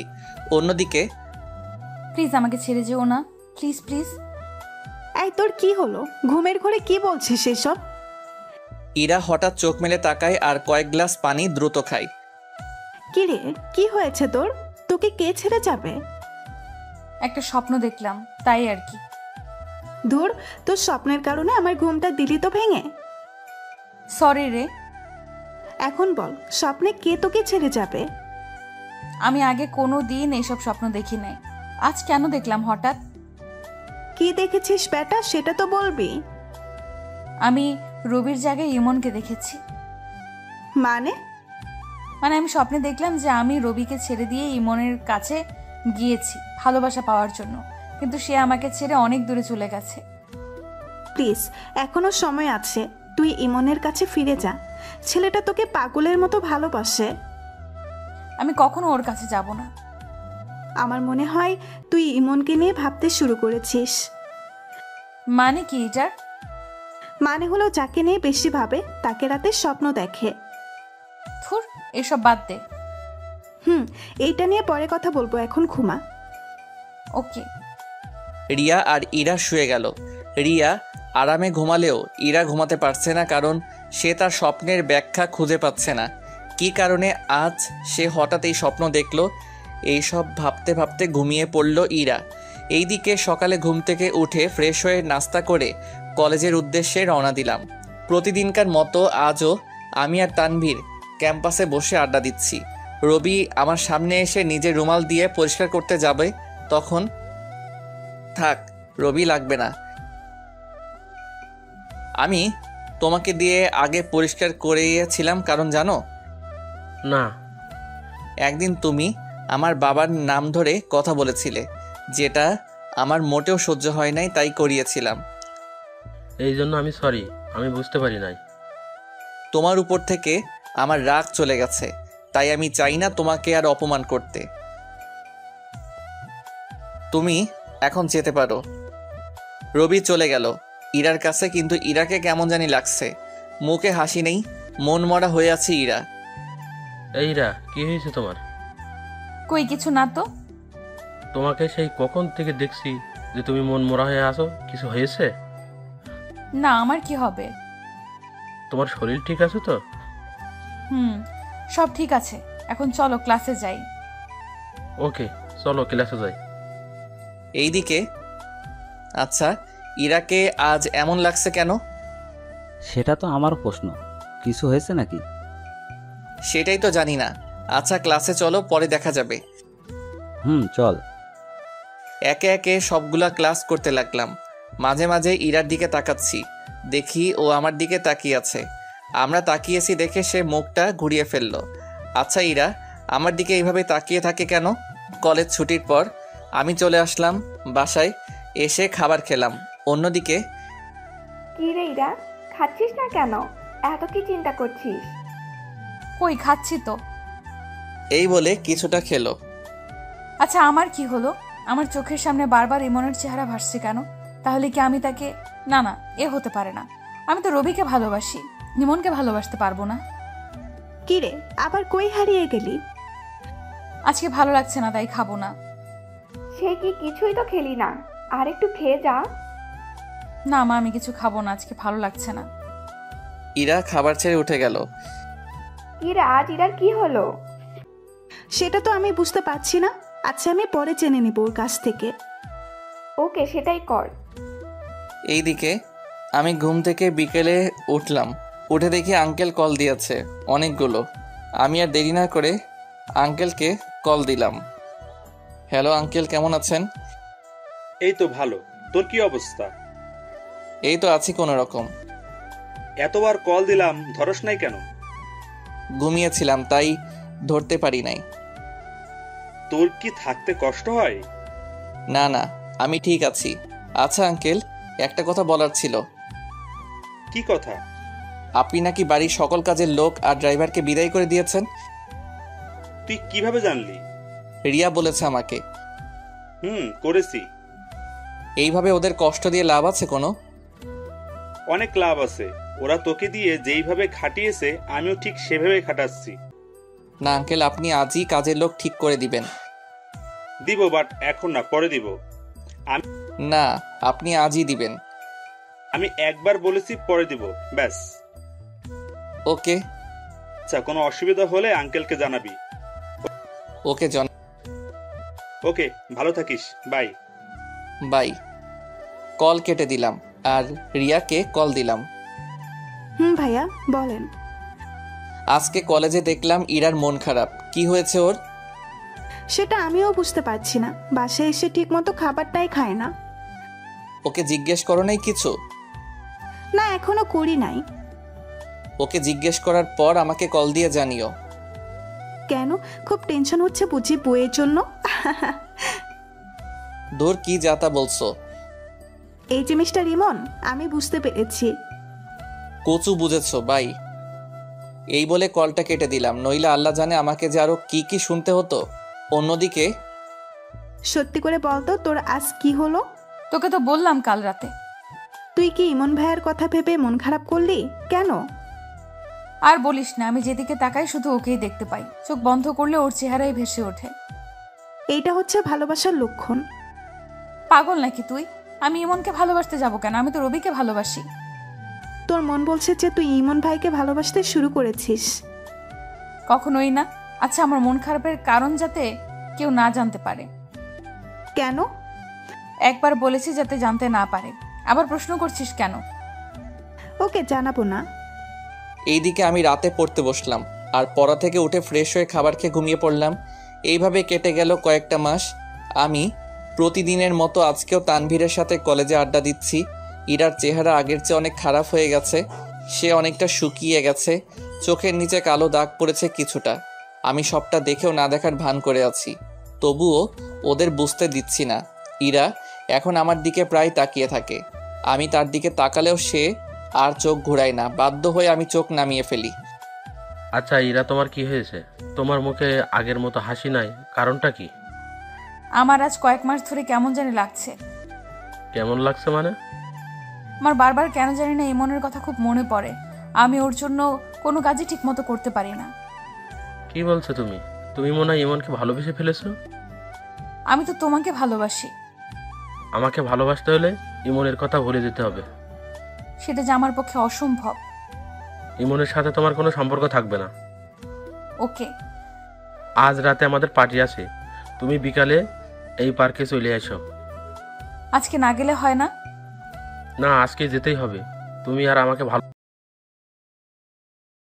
অন্যদিকে
প্লিজ আমাকে ছেড়ে যেও না, প্লিজ প্লিজ।
এই তোর কি হলো? ঘুমের ঘরে কি বলছিস এসব?
ইরা হঠাৎ চোখ মেলে তাকায় আর কয়েক গ্লাস পানি দ্রুত খায়।
কি রে, কি হয়েছে তোর? তোকে কে ছেড়ে যাবে?
একটা স্বপ্ন দেখলাম, তাই আর কি।
ধুর, তোর স্বপ্নের কারণে আমার ঘুমটা দিলি তো ভেঙে।
সরি রে।
এখন বল, স্বপ্নে কে তোকে ছেড়ে যাবে?
আমি আগে কোনো দিন এইসব স্বপ্ন দেখি নাই, আজ কেন দেখলাম হঠাৎ?
কি দেখেছিস বেটা, সেটা তো বলবি।
আমি রবির জায়গায় ইমনকে দেখেছি।
মানে?
মানে আমি স্বপ্নে দেখলাম যে আমি রবিকে ছেড়ে দিয়ে ইমনের কাছে গিয়েছি ভালোবাসা পাওয়ার জন্য, কিন্তু সে আমাকে ছেড়ে অনেক দূরে চলে গেছে।
প্লিজ, এখনো সময় আছে, তুই ইমনের কাছে ফিরে যা। ছেলেটা তোকে পাগলের মতো ভালোবাসে।
আমি কখনো ওর কাছে যাব না।
আমার মনে হয় তুই ইমনকে নিয়ে ভাবতে শুরু করেছিস।
মানে কি এটার?
মানে হলো যাকে নিয়ে বেশি ভাবে তাকে রাতে স্বপ্ন দেখে।
থুর, এসব বাদ দে।
এইটা নিয়ে পরে কথা বলবো, এখন ঘুমা।
ওকে।
রিয়া আর ইরা শুয়ে গেল। রিয়া আরামে ঘুমালেও ইরা ঘুমাতে পারছে না, কারণ সে তার স্বপ্নের ব্যাখ্যা খুঁজে পাচ্ছে না। কী কারণে আজ সে হঠাৎ এই স্বপ্ন দেখল, এইসব ভাবতে ভাবতে ঘুমিয়ে পড়ল ইরা। এইদিকে সকালে ঘুম থেকে উঠে ফ্রেশ হয়ে নাস্তা করে কলেজের উদ্দেশ্যে রওনা দিলাম। প্রতিদিনকার মতো আজও আমি আর তানভীর ক্যাম্পাসে বসে আড্ডা দিচ্ছি। রবি আমার সামনে এসে নিজের রুমাল দিয়ে পরিষ্কার করতে যাবে, তখন থাক, রবি লাগবে না, আমি তোমাকে দিয়ে আগে পরিষ্কার করিয়েছিলাম। কারণ জানো?
না।
একদিন তুমি আমার বাবার নাম ধরে কথা বলেছিলে, যেটা আমার মোটেও সহ্য হয় নাই, তাই করিয়েছিলাম।
এই জন্য আমি সরি, আমি বুঝতে পারি নাই।
তোমার উপর থেকে আমার রাগ চলে গেছে, তাই আমি চাই না তোমাকে আর অপমান করতে। তুমি এখন যেতে পারো। রবি চলে গেল ইরার কাছে, কিন্তু ইরাকে কেমন জানি লাগছে। মুখে হাসি নেই, মন মরা হয়ে আছে ইরা।
এইরা, কি হয়েছে তোমার?
কই কিছু না তো।
তোমাকে সেই কখন থেকে দেখছি যে তুমি মন মরা হয়ে আছো, কিছু হয়েছে?
না, আমার কি হবে?
তোমার শরীর ঠিক আছে তো?
সব ঠিক আছে। এখন চলো ক্লাসে যাই।
ওকে, চলো ক্লাসে যাই।
এইদিকে আচ্ছা, ইরাকে আজ এমন লাগছে কেন?
সেটা তো আমার প্রশ্ন, কিছু হয়েছে নাকি?
সেটাই তো জানি না। আচ্ছা ক্লাসে চলো, পরে দেখা যাবে।
চল।
একে একে সবগুলা ক্লাস করতে লাগলাম। মাঝে মাঝে ইরার দিকে তাকাচ্ছি, দেখি ও আমার দিকে তাকিয়ে আছে। আমরা তাকিয়েছি দেখে সে মুখটা ঘুরিয়ে ফেলল। আচ্ছা ইরা আমার দিকে এইভাবে তাকিয়ে থাকে কেন? কলেজ ছুটির পর আমি চলে আসলাম বাসায়, এসে খাবার খেলাম। অন্যদিকে
কি রে ইরা, খাচ্ছিস না কেন? এত কি চিন্তা করছিস?
কই, খাচ্ছি তো।
এই বলে কিছুটা খেলো।
আচ্ছা আমার কি হলো? আমার চোখের সামনে বারবার ইমনের চেহারা ভাসছে কেন? তাহলে কি আমি তাকে... না না, এ হতে পারে না। আমি তো রবিকে ভালোবাসি, ইমনকে ভালোবাসতে পারবো না।
কি রে, আবার কই হারিয়ে গেলি?
আজকে ভালো লাগছে না, তাই খাবো না।
সে কি কিছুই তো খেলি না, আর একটু খেয়ে যা।
না মা, আমি কিছু খাবো না, আজকে ভালো লাগছে না।
ইরা খাবার ছেড়ে উঠে গেল।
কি রে, আজ ইরার কি হলো?
সেটা তো আমি বুঝতে পারছি না। আচ্ছা, আমি পরে জেনে নিব ওর কাছ থেকে।
ওকে, সেটাই কর।
এইদিকে আমি ঘুম থেকে বিকেলে উঠলাম। উঠে দেখি আঙ্কেল কল দিয়েছে অনেকগুলো। আমি আর দেরি না করে আঙ্কেলকে কল দিলাম। হ্যালো আঙ্কেল, কেমন আছেন?
এই তো ভালো। তোর কি অবস্থা?
এই তো আছি কোনো রকম।
এতবার কল দিলাম, ধরস নাই কেন?
ঘুমিয়েছিলাম তাই ধরতে পারি নাই।
তোর কি থাকতে কষ্ট হয়?
না না, আমি ঠিক আছি। আচ্ছা আঙ্কেল, একটা কথা বলার ছিল।
কি কথা?
আপনি নাকি বাড়ির সকল কাজের লোক আর ড্রাইভারকে বিদায় করে দিয়েছেন।
তুই কিভাবে জানলি?
রিয়া বলেছে আমাকে।
করেছি।
এইভাবে ওদের কষ্ট দিয়ে লাভ আছে কোনো?
অনেক লাভ আছে। ওরা তোকে দিয়ে যেইভাবে খাটিয়েছে আমিও ঠিক সেভাবে খাটাচ্ছি।
না আঙ্কেল, আপনি আজই কাজের লোক ঠিক করে দিবেন।
দিব, বাট এখন না, পরে দিব।
না, আপনি আজই দিবেন।
আমি একবার বলেছি পরে দিব, ব্যাস।
ওকে।
আচ্ছা, কোনো অসুবিধা হলে আঙ্কেলকে জানাবি।
ওকে জন।
ওকে, ভালো থাকিস, বাই।
বাই। কল কেটে দিলাম আর রিয়াকে কল দিলাম।
ভাইয়া বলেন।
আজকে কলেজে দেখলাম ইরার মন খারাপ। কি হয়েছে ওর?
সেটা আমিও বুঝতে পারছি না, বাসায় এসে ঠিক মতো খাবারটাই খায় না।
ওকে জিজ্ঞেস করো নাই কিছু?
না, এখনো করি নাই।
ওকে জিজ্ঞেস করার পর আমাকে কল দিয়ে জানিও।
কেন, খুব টেনশন হচ্ছে বুঝি বইয়ের জন্য?
দূর, কি যাতা বলছো?
এই যে মিস্টার ইমন, আমি বুঝতে পেরেছি।
কচু বুঝেছো বাই। এই বলে কলটা কেটে দিলাম, নইলে আল্লাহ জানে আমাকে যে আরো কি কি শুনতে হতো। অন্যদিকে,
সত্যি করে বলতো তোর আজ কি হলো?
তোকে তো বললাম কাল রাতে।
তুই কি ইমন ভাইয়ের কথা ভেবে মন খারাপ করলি কেন?
আর বলিস না, আমি যেদিকে তাকাই শুধু ওকেই দেখতে পাই। চোখ বন্ধ করলে ওর চেহারাই ভেসে ওঠে।
এইটা হচ্ছে ভালোবাসার লক্ষণ।
পাগল নাকি তুই? আমি ইমনকে ভালোবাসতে যাবো কেন? আমি তো রবিকে ভালোবাসি।
তোর মন বলছে যে তুই ইমন ভাইকে ভালোবাসতে শুরু করেছিস।
কখনোই না। আচ্ছা, আমার মন খারাপের কারণ যাতে কেউ না জানতে পারে।
কেন?
একবার বলেছি যাতে জানতে না পারে, আবার প্রশ্ন করছিস কেন?
ওকে জানাবো না।
এইদিকে আমি রাতে পড়তে বসলাম আর পড়া থেকে উঠে ফ্রেশ হয়ে খাবার খেয়ে ঘুমিয়ে পড়লাম। এইভাবে কেটে গেল কয়েকটা মাস। আমি প্রতিদিনের মতো আজকেও তানভীরের সাথে কলেজে আড্ডা দিচ্ছি। ইরার চেহারা আগের চেয়ে অনেক খারাপ হয়ে গেছে। সে অনেকটা শুকিয়ে গেছে, চোখের নিচে কালো দাগ পড়েছে কিছুটা। আমি সবটা দেখেও না দেখার ভান করে আছি, তবুও ওদের বুঝতে দিচ্ছি না। ইরা এখন আমার দিকে প্রায় তাকিয়ে থাকে। আমি তার দিকে তাকালেও সে আর চোখ ঘুরায় না। বাধ্য হয়ে আমি চোখ নামিয়ে ফেলি।
আচ্ছা ইরা, তোমার কি হয়েছে? তোমার মুখে আগের মতো হাসি নাই, কারণটা কি?
আমার আজ কয়েক মাস ধরে কেমন জানি লাগছে।
কেমন লাগছে মানে?
আমার বারবার কেন জানি না ইমনের কথা খুব মনে পড়ে। আমি ওর জন্য কোনো কাজই ঠিক মতো করতে পারি না।
কি বলছো তুমি? তুমি মনে হয় ইমনকে ভালোবেসে ফেলেছো?
আমি তো তোমাকে ভালোবাসি।
আমাকে ভালোবাসতে হলে ইমনের কথা ভুলে যেতে হবে।
সেটা যে আমার পক্ষে অসম্ভব।
ইমনের সাথে তোমার কোনো সম্পর্ক থাকবে না।
ওকে।
আজ রাতে আমাদের পার্টি আছে, তুমি বিকালে এই পার্কে চলে এসো।
আজকে না গেলে হয় না?
না, আজকে যেতেই হবে। তুমি আর আমাকে ভালো